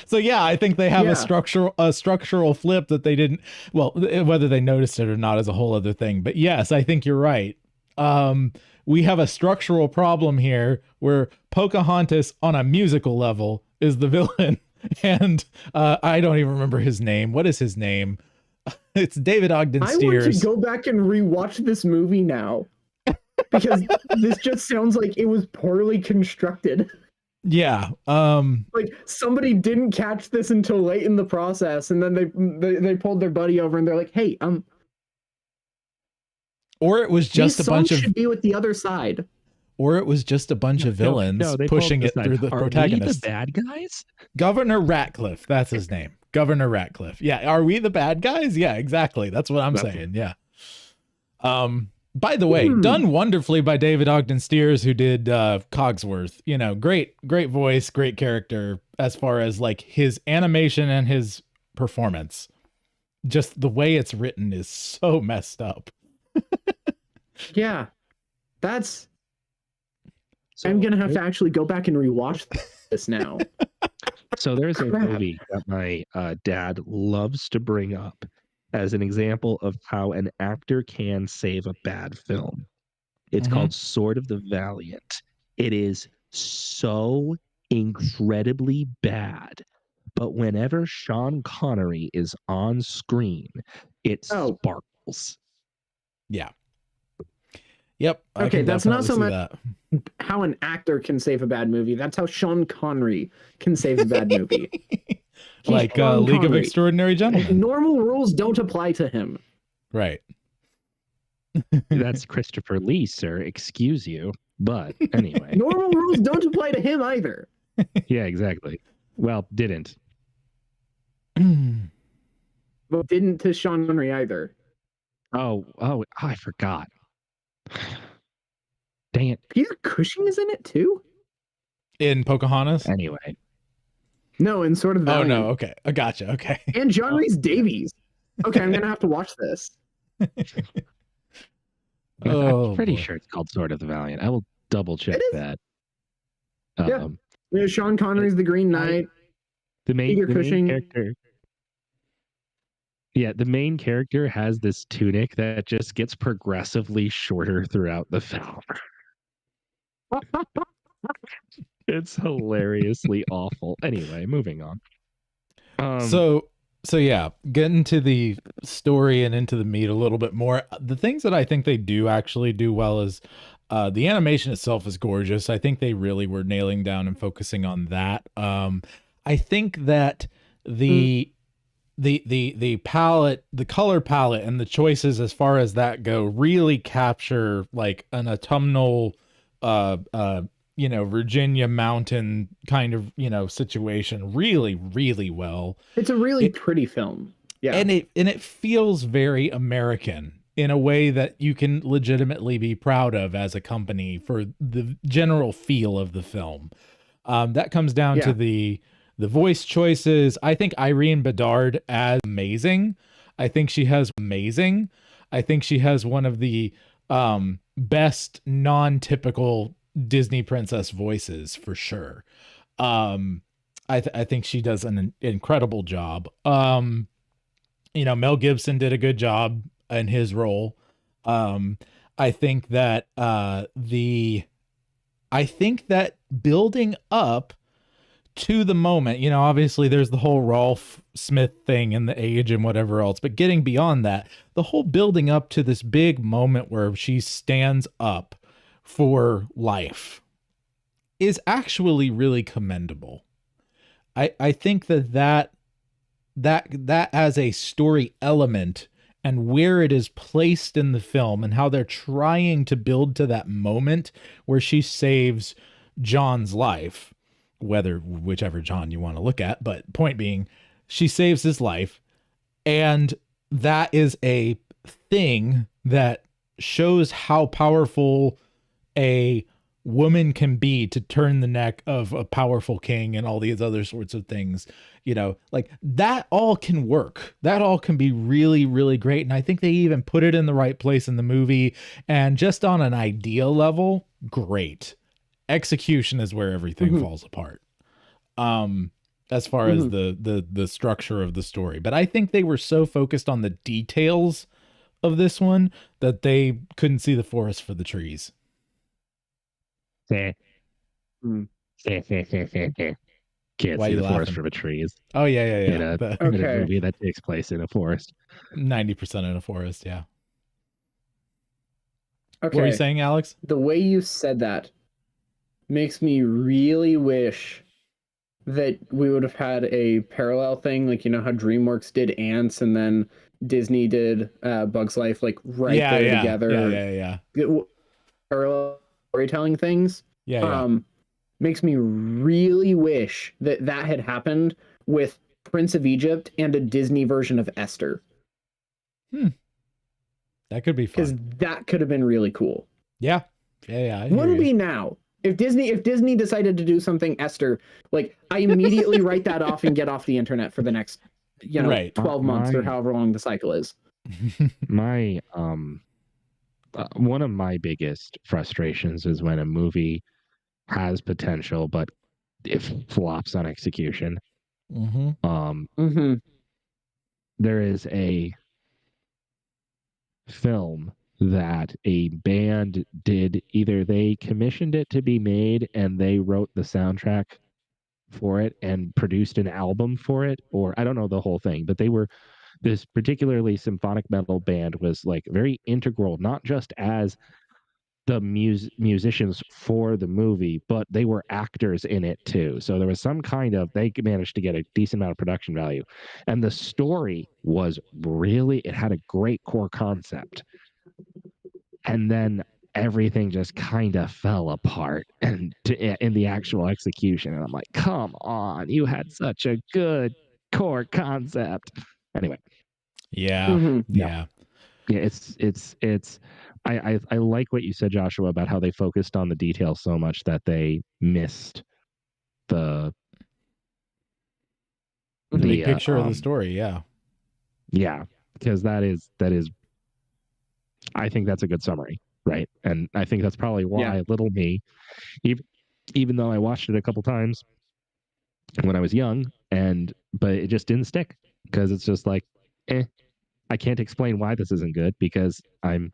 So yeah, I think they have a structural flip that they didn't. Well, whether they noticed it or not is a whole other thing. But yes, I think you're right. We have a structural problem here where Pocahontas on a musical level is the villain. And I don't even remember his name. What is his name? It's David Ogden Stiers. I want to go back and rewatch this movie now because this just sounds like it was poorly constructed. Yeah. Like somebody didn't catch this until late in the process, and then they pulled their buddy over and they're like, "Hey, or it was just a bunch of should be with the other side." Or it was just a bunch of villains pushing it through the protagonists. Are we the bad guys? Governor Ratcliffe, that's his name. Governor Ratcliffe. Yeah, are we the bad guys? Yeah, exactly. That's what I'm saying. Yeah. By the way, done wonderfully by David Ogden Stiers, who did Cogsworth. You know, great voice, great character as far as like his animation and his performance. Just the way it's written is so messed up. Yeah, that's. I'm gonna have to actually go back and rewatch this now. So there's a movie that my dad loves to bring up as an example of how an actor can save a bad film. It's called Sword of the Valiant. It is so incredibly bad, but whenever Sean Connery is on screen, it sparkles. Yeah. Yep. Okay, that's not so much how an actor can save a bad movie. That's how Sean Connery can save a bad movie. Like League of Extraordinary Gentlemen. Normal rules don't apply to him. Right. That's Christopher Lee, sir. Excuse you. But anyway. Normal rules don't apply to him either. Yeah, exactly. Well, didn't. But didn't to Sean Connery either. Oh, I forgot. Dang it. Peter Cushing is in it too? In Pocahontas? Anyway. No, in Sword of the Valiant. Oh, no. Okay. I gotcha. Okay. And John Rhys Davies. Okay, I'm going to have to watch this. I'm pretty sure it's called Sword of the Valiant. I will double check that. Yeah. Sean Connery's the Green Knight. The main Cushing. character. Yeah, the main character has this tunic that just gets progressively shorter throughout the film. It's hilariously awful. Anyway, moving on. So yeah, getting to the story and into the meat a little bit more. The things that I think they do actually do well is the animation itself is gorgeous. I think they really were nailing down and focusing on that. I think that the palette, the color palette and the choices as far as that go really capture like an autumnal Virginia mountain kind of situation really, really well. It's a really pretty film. Yeah. And it feels very American in a way that you can legitimately be proud of as a company for the general feel of the film. That comes down to the the voice choices. I think Irene Bedard as amazing. I think she has one of the best non-typical Disney princess voices for sure. I think she does an incredible job. Mel Gibson did a good job in his role. I think that building up to the moment, obviously there's the whole Rolf Smith thing and the age and whatever else, but getting beyond that, the whole building up to this big moment where she stands up for life is actually really commendable. I think that as a story element and where it is placed in the film and how they're trying to build to that moment where she saves John's life, whichever John you want to look at, but point being, she saves his life. And that is a thing that shows how powerful a woman can be to turn the neck of a powerful king and all these other sorts of things. Like that all can work. That all can be really, really great. And I think they even put it in the right place in the movie. And just on an idea level, great. Execution is where everything falls apart. As far as the structure of the story. But I think they were so focused on the details of this one that they couldn't see the forest for the trees. Can't Why see you the forest laughing? for the trees. Oh yeah. In a movie that takes place in a forest. 90% in a forest, yeah. Okay. What were you saying, Alex? The way you said that makes me really wish that we would have had a parallel thing, like how DreamWorks did Ants and then Disney did Bug's Life, like together. Yeah. Parallel storytelling things. Yeah. Makes me really wish that had happened with Prince of Egypt and a Disney version of Esther. That could be fun. Because that could have been really cool. Yeah. Wouldn't be now. If Disney decided to do something Esther, like I immediately write that off and get off the internet for the next 12 months or however long the cycle is. My one of my biggest frustrations is when a movie has potential but it flops on execution. There is a film that a band did, either they commissioned it to be made and they wrote the soundtrack for it and produced an album for it, or I don't know the whole thing, but this particularly symphonic metal band was like very integral, not just as the musicians for the movie, but they were actors in it too. So there was they managed to get a decent amount of production value. And the story was it had a great core concept. And then everything just kind of fell apart in the actual execution. And I'm like, come on, you had such a good core concept. Anyway. Yeah. I like what you said, Joshua, about how they focused on the details so much that they missed the big picture of the story. Yeah, because that is I think that's a good summary, right? And I think that's probably why little me, even though I watched it a couple times when I was young, but it just didn't stick because it's just like, I can't explain why this isn't good because I'm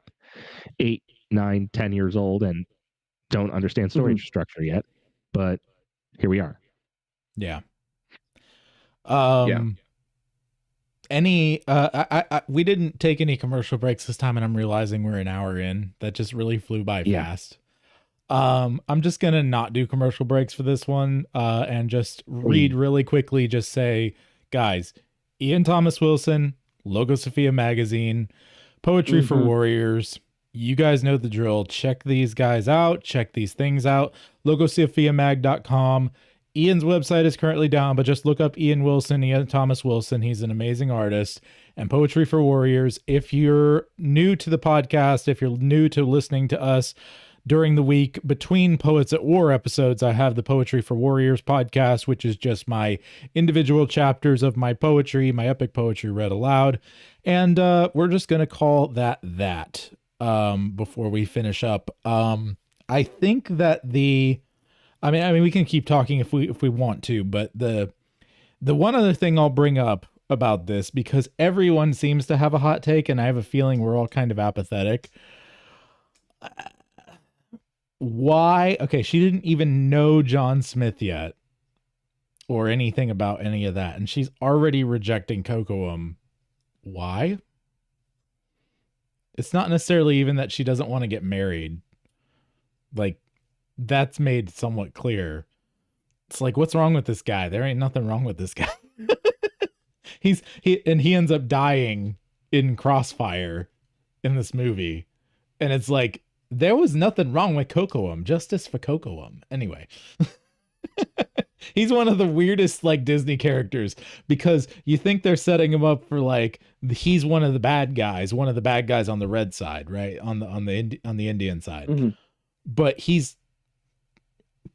8, 9, 10 years old and don't understand story structure yet. But here we are. Yeah. We didn't take any commercial breaks this time, and I'm realizing we're an hour in. That just really flew by fast. I'm just gonna not do commercial breaks for this one, and just read really quickly. Just say, guys, Ian Thomas Wilson, Logosophia Magazine, Poetry for Warriors. You guys know the drill. Check these guys out. Check these things out. Logosophiamag.com. Ian's website is currently down, but just look up Ian Thomas Wilson. He's an amazing artist. And Poetry for Warriors. If you're new to the podcast, if you're new to listening to us during the week between Poets at War episodes, I have the Poetry for Warriors podcast, which is just my individual chapters of my poetry, my epic poetry read aloud. And we're just going to call that before we finish up. I think that I mean, we can keep talking if we want to, but the one other thing I'll bring up about this, because everyone seems to have a hot take, and I have a feeling we're all kind of apathetic. Why? Okay, she didn't even know John Smith yet or anything about any of that, and she's already rejecting Cocoam. Why? It's not necessarily even that she doesn't want to get married. Like, that's made somewhat clear. It's like, what's wrong with this guy? There ain't nothing wrong with this guy. he ends up dying in Crossfire in this movie. And it's like, there was nothing wrong with Cocoam. Justice for Cocoam. Anyway. He's one of the weirdest like Disney characters, because you think they're setting him up for like he's one of the bad guys on the red side, right? On the Indian side. Mm-hmm. But he's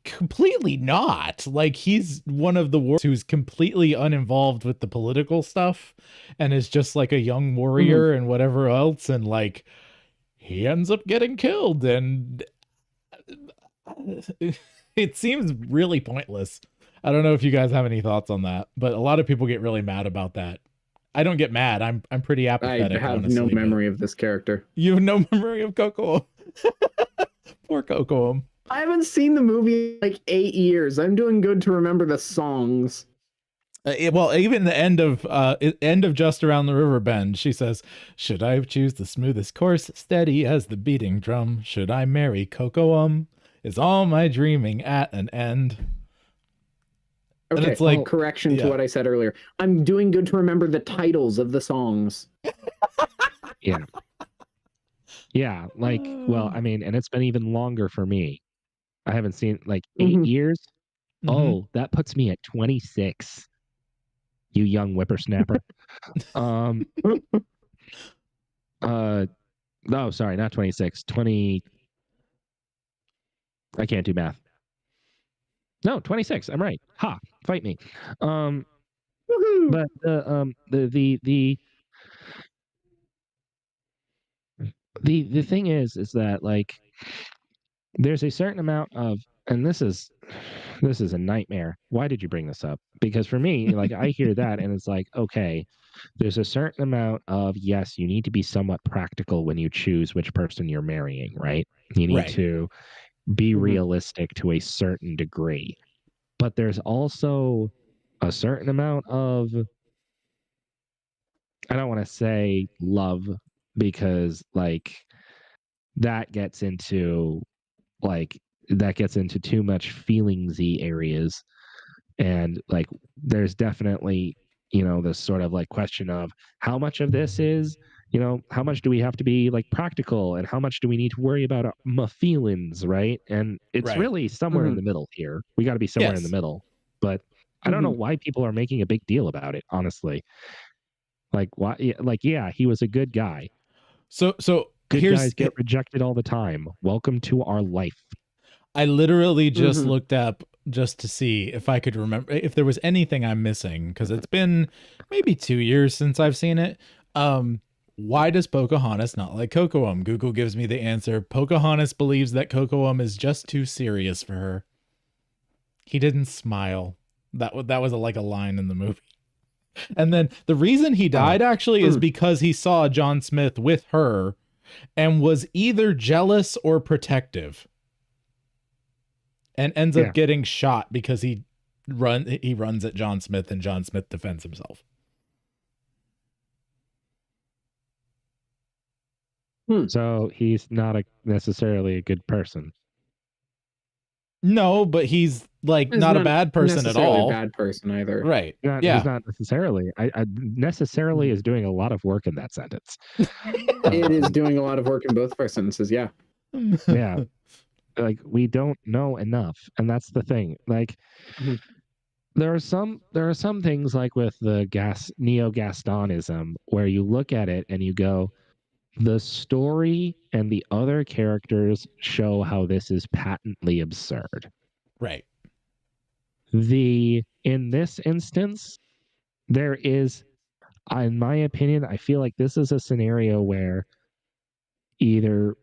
completely not. Like, he's one of the warriors who's completely uninvolved with the political stuff and is just like a young warrior and whatever else, and like he ends up getting killed, and it seems really pointless. I don't know if you guys have any thoughts on that, but a lot of people get really mad about that. I don't get mad. I'm pretty apathetic. I have honestly, no memory of this character. You have no memory of Cocoam. Poor Cocoam. I haven't seen the movie in like 8 years. I'm doing good to remember the songs. Well, even the end of Just Around the River Bend, she says, "Should I choose the smoothest course, steady as the beating drum? Should I marry Cocoam? Is all my dreaming at an end?" Okay, and it's like, correction to what I said earlier. I'm doing good to remember the titles of the songs. Yeah. Yeah, like, well, I mean, and it's been even longer for me. I haven't seen like 8 years. Oh, that puts me at 26. You young whippersnapper. No, sorry, not 26. 20. I can't do math. No, 26. I'm right. Ha, fight me. But the thing is that like there's a certain amount of, and this is a nightmare. Why did you bring this up? Because for me, like, I hear that and it's like, okay, there's a certain amount of, yes, you need to be somewhat practical when you choose which person you're marrying, right? You need to be realistic to a certain degree. But there's also a certain amount of, I don't want to say love, because like that gets into too much feelingsy areas, and like there's definitely, you know, this sort of like question of how much of this is, you know, how much do we have to be like practical and how much do we need to worry about my feelings, right? And it's really somewhere in the middle here. We got to be somewhere in the middle. But I don't know why people are making a big deal about it, honestly. Like, why? Like, yeah, he was a good guy. So good guys get rejected all the time. Welcome to our life. I literally just looked up just to see if I could remember if there was anything I'm missing, because it's been maybe 2 years since I've seen it. Why does Pocahontas not like Cocoam? Google gives me the answer. Pocahontas believes that Cocoam is just too serious for her. He didn't smile. That was like a line in the movie. And then the reason he died actually is because he saw John Smith with her and was either jealous or protective, and ends up getting shot because he runs at John Smith and John Smith defends himself. So he's not necessarily a good person. No, but he's like not a bad person at all. A bad person either. Right. He's not necessarily. I necessarily is doing a lot of work in that sentence. It is doing a lot of work in both of our sentences. Yeah. Yeah. Like, we don't know enough, and that's the thing. Like, there are some things like with the Neo-Gastonism where you look at it and you go, The story and the other characters show how this is patently absurd. Right. In this instance, there is, in my opinion, I feel like this is a scenario where either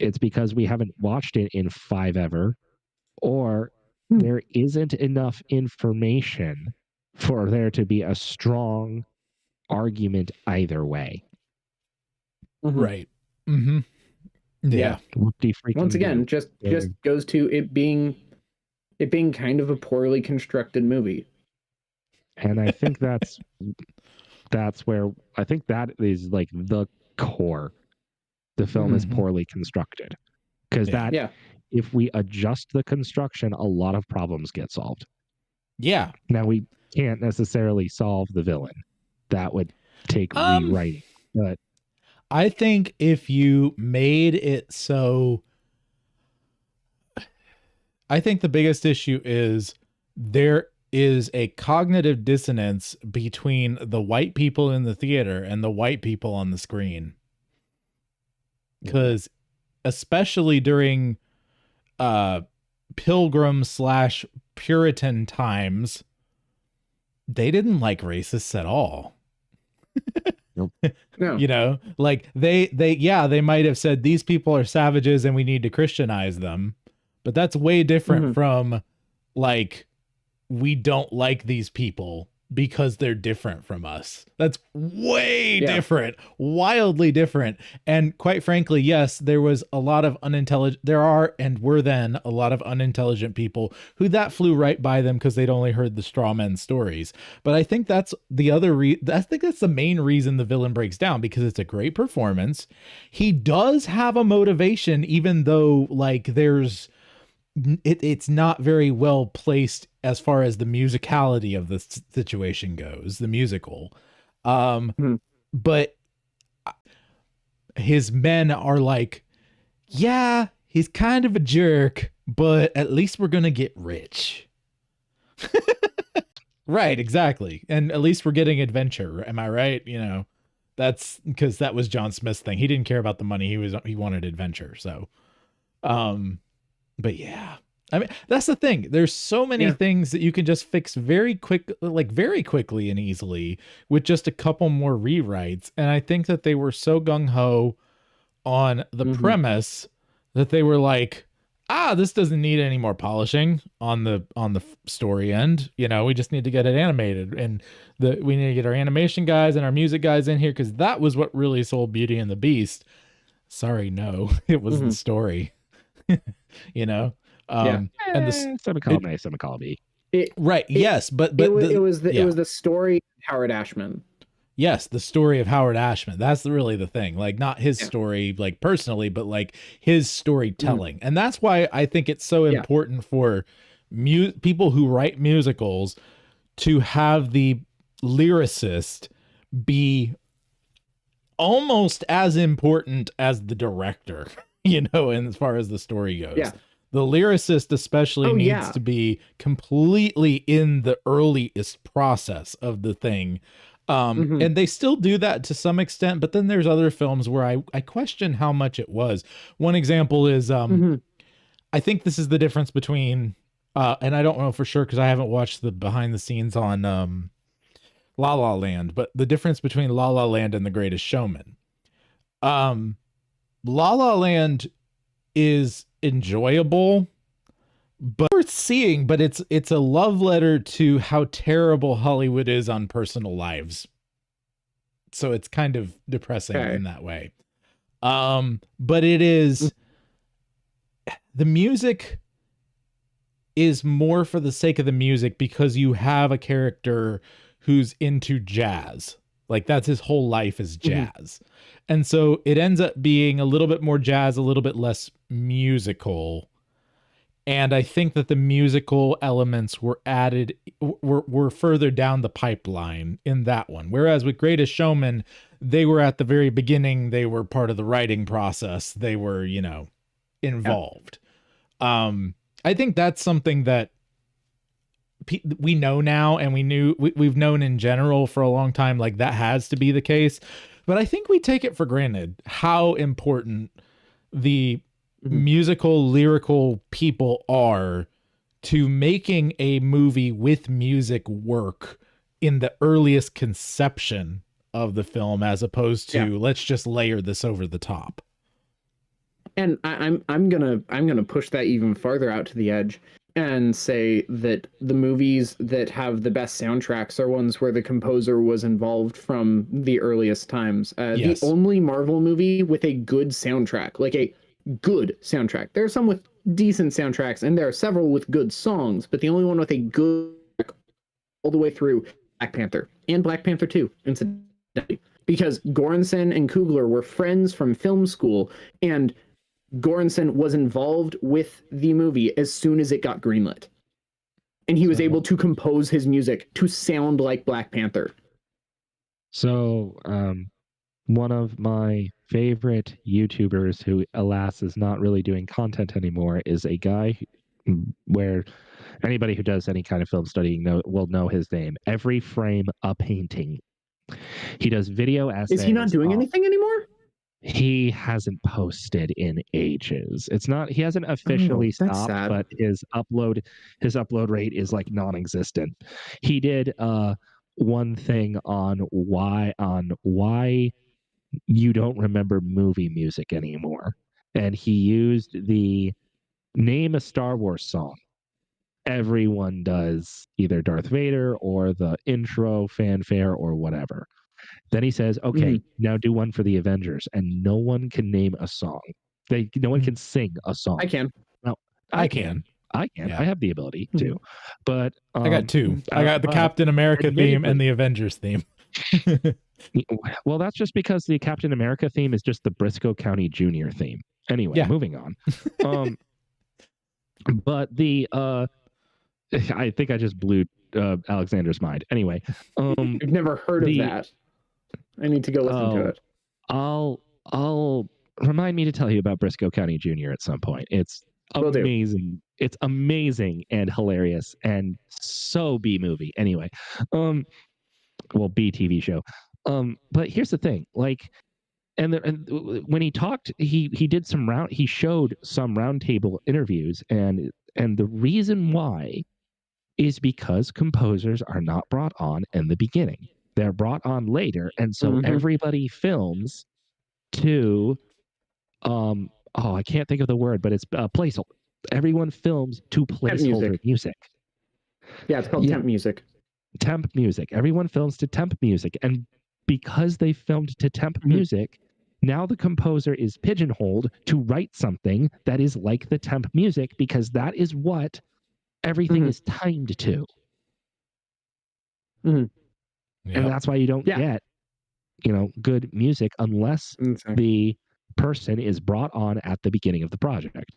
it's because we haven't watched it in 5 ever, or there isn't enough information for there to be a strong argument either way. Right. Mm-hmm. Yeah. Once again, just goes to it being kind of a poorly constructed movie. And I think that's where I think that is like the core. The film is poorly constructed. Because if we adjust the construction, a lot of problems get solved. Yeah. Now we can't necessarily solve the villain. That would take rewriting. But I think if you made it so, I think the biggest issue is there is a cognitive dissonance between the white people in the theater and the white people on the screen. Because especially during Pilgrim / Puritan times, they didn't like racists at all. Nope. No. You know, like they might have said these people are savages and we need to Christianize them, but that's way different from like, we don't like these people because they're different from us. That's way different, wildly different. And quite frankly, yes, there was a lot of there are and were then a lot of unintelligent people who that flew right by them because they'd only heard the straw man stories. But I think that's the other I think that's the main reason the villain breaks down, because it's a great performance. He does have a motivation, even though like it's not very well placed as far as the musicality of the situation goes, the musical. But his men are like, yeah, he's kind of a jerk, but at least we're going to get rich. Right, exactly. And at least we're getting adventure. Am I right? You know, that's because that was John Smith's thing. He didn't care about the money. He wanted adventure. So, but yeah, I mean, that's the thing. There's so many things that you can just fix very quickly and easily with just a couple more rewrites. And I think that they were so gung ho on the premise that they were like, this doesn't need any more polishing on the story end. You know, we just need to get it animated, and we need to get our animation guys and our music guys in here, because that was what really sold Beauty and the Beast. Sorry, no, it was the story. You know, and some call A, some call B. Yes, but it was the story of Howard Ashman. Yes, the story of Howard Ashman. That's really the thing. Like, not his story, like personally, but like his storytelling. And that's why I think it's so important for people who write musicals to have the lyricist be almost as important as the director, you know, and as far as the story goes. Yeah. The lyricist especially needs to be completely in the earliest process of the thing. And they still do that to some extent, but then there's other films where I question how much it was. One example is, I think this is the difference between, and I don't know for sure because I haven't watched the behind the scenes on La La Land, but the difference between La La Land and The Greatest Showman. La La Land is enjoyable, but worth seeing, but it's a love letter to how terrible Hollywood is on personal lives. So it's kind of depressing in that way. But it is, the music is more for the sake of the music because you have a character who's into jazz. Like, that's his whole life is jazz. And so it ends up being a little bit more jazz, a little bit less musical. And I think that the musical elements were added, were further down the pipeline in that one. Whereas with Greatest Showman, they were at the very beginning. They were part of the writing process. They were, you know, involved. I think that's something that we know now, and we've known in general for a long time, like that has to be the case. But I think we take it for granted how important the musical, lyrical people are to making a movie with music work in the earliest conception of the film, as opposed to let's just layer this over the top. And I'm gonna push that even farther out to the edge and say that the movies that have the best soundtracks are ones where the composer was involved from the earliest times. The only Marvel movie with a good soundtrack, like a good soundtrack. There are some with decent soundtracks, and there are several with good songs, but the only one with a good all the way through, Black Panther and Black Panther 2, incidentally, because Göransson and Coogler were friends from film school, and Göransson was involved with the movie as soon as it got greenlit. And he was able to compose his music to sound like Black Panther. So, one of my favorite YouTubers, who alas is not really doing content anymore, is a guy where anybody who does any kind of film studying will know his name. Every Frame a Painting. He does video essays. Is he not doing anything anymore? He hasn't posted in ages. It's not, he hasn't officially stopped, sad. but his upload rate is like non-existent. He did one thing on why you don't remember movie music anymore. And he used the name a Star Wars song. Everyone does either Darth Vader or the intro fanfare or whatever. Then he says, okay, now do one for the Avengers. And no one can name a song. No one can sing a song. I can. No, I can. Yeah. I have the ability to. But I got two. I got the Captain America theme and the Avengers theme. Well, that's just because the Captain America theme is just the Briscoe County Jr. theme. Anyway, moving on. But the I think I just blew Alexander's mind. Anyway, I've never heard of that. I need to go listen to it. I'll remind me to tell you about Briscoe County Jr. at some point. It's amazing. It's amazing and hilarious and so B movie. Anyway, well, B TV show. But here's the thing, like, and when he talked, he showed some roundtable interviews, and the reason why is because composers are not brought on in the beginning. They're brought on later, and so everybody films to I can't think of the word, but it's placeholder. Everyone films to placeholder music. Yeah, it's called temp music. Temp music. Everyone films to temp music, and because they filmed to temp music, now the composer is pigeonholed to write something that is like the temp music, because that is what everything is timed to. And that's why you don't get, good music unless the person is brought on at the beginning of the project.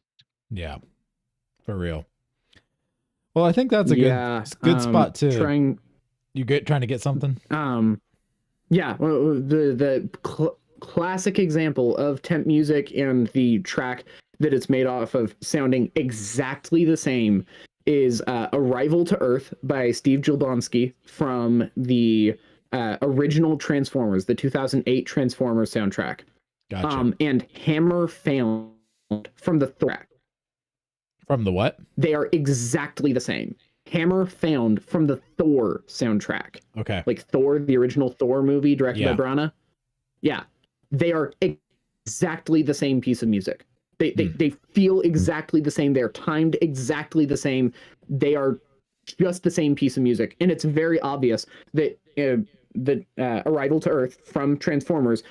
Yeah, for real. Well, I think that's a good spot to trying to get something. Yeah, well, the classic example of temp music and the track that it's made off of sounding exactly the same is Arrival to Earth by Steve Jablonsky from the original Transformers, the 2008 Transformers soundtrack. Gotcha. And Hammer Found from the track. From the what? They are exactly the same. Hammer Found from the Thor soundtrack. Okay. Like Thor, the original Thor movie directed by Branagh. Yeah. They are exactly the same piece of music. They feel exactly the same. They're timed exactly the same. They are just the same piece of music. And it's very obvious that the Arrival to Earth from Transformers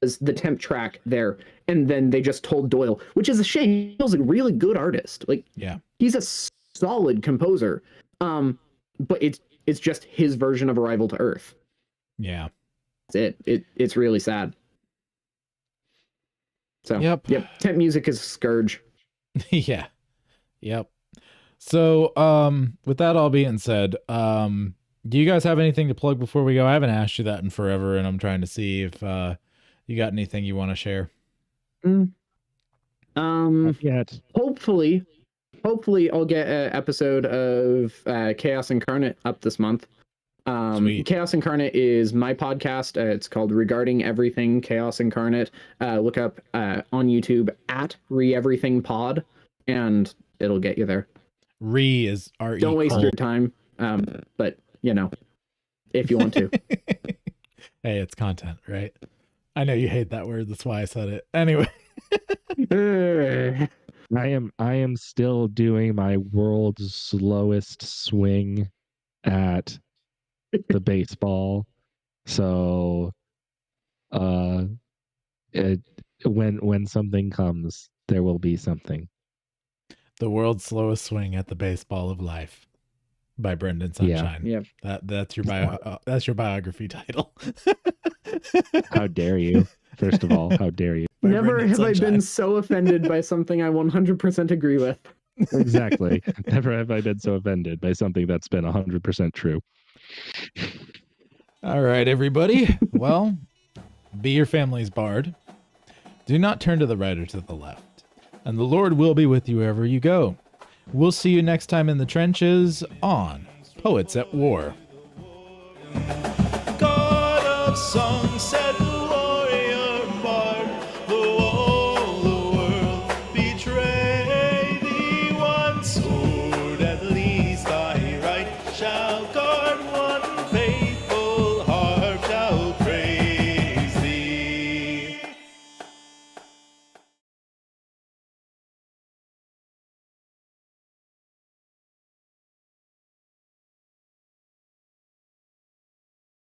was the temp track there. And then they just told Doyle, which is a shame. Doyle's a really good artist. Like, he's a solid composer. But it's just his version of Arrival to Earth. Yeah. That's it. It's really sad. So, yep. Temp music is a scourge. Yeah. Yep. So, with that all being said, do you guys have anything to plug before we go? I haven't asked you that in forever, and I'm trying to see if you got anything you want to share. Hopefully I'll get an episode of Chaos Incarnate up this month. Sweet. Chaos Incarnate is my podcast. It's called Regarding Everything Chaos Incarnate. Look up on YouTube at ReEverythingPod, and it'll get you there. Re is R-E. Don't waste your time, but, you know, if you want to. Hey, it's content, right? I know you hate that word. That's why I said it. Anyway. I am still doing my world's slowest swing at the baseball. So when something comes, there will be something. The World's Slowest Swing at the Baseball of Life by Brendan Sunshine. Yeah. That's your biography title. How dare you? First of all, how dare you? Never have I been so offended by something I 100% agree with. Exactly. Never have I been so offended by something that's been 100% true. All right, everybody. Well, be your family's bard. Do not turn to the right or to the left, and the Lord will be with you wherever you go. We'll see you next time in the trenches on Poets at War. God of song, said the warrior bard, though all the world betray thee, one sword at least thy right shall guard.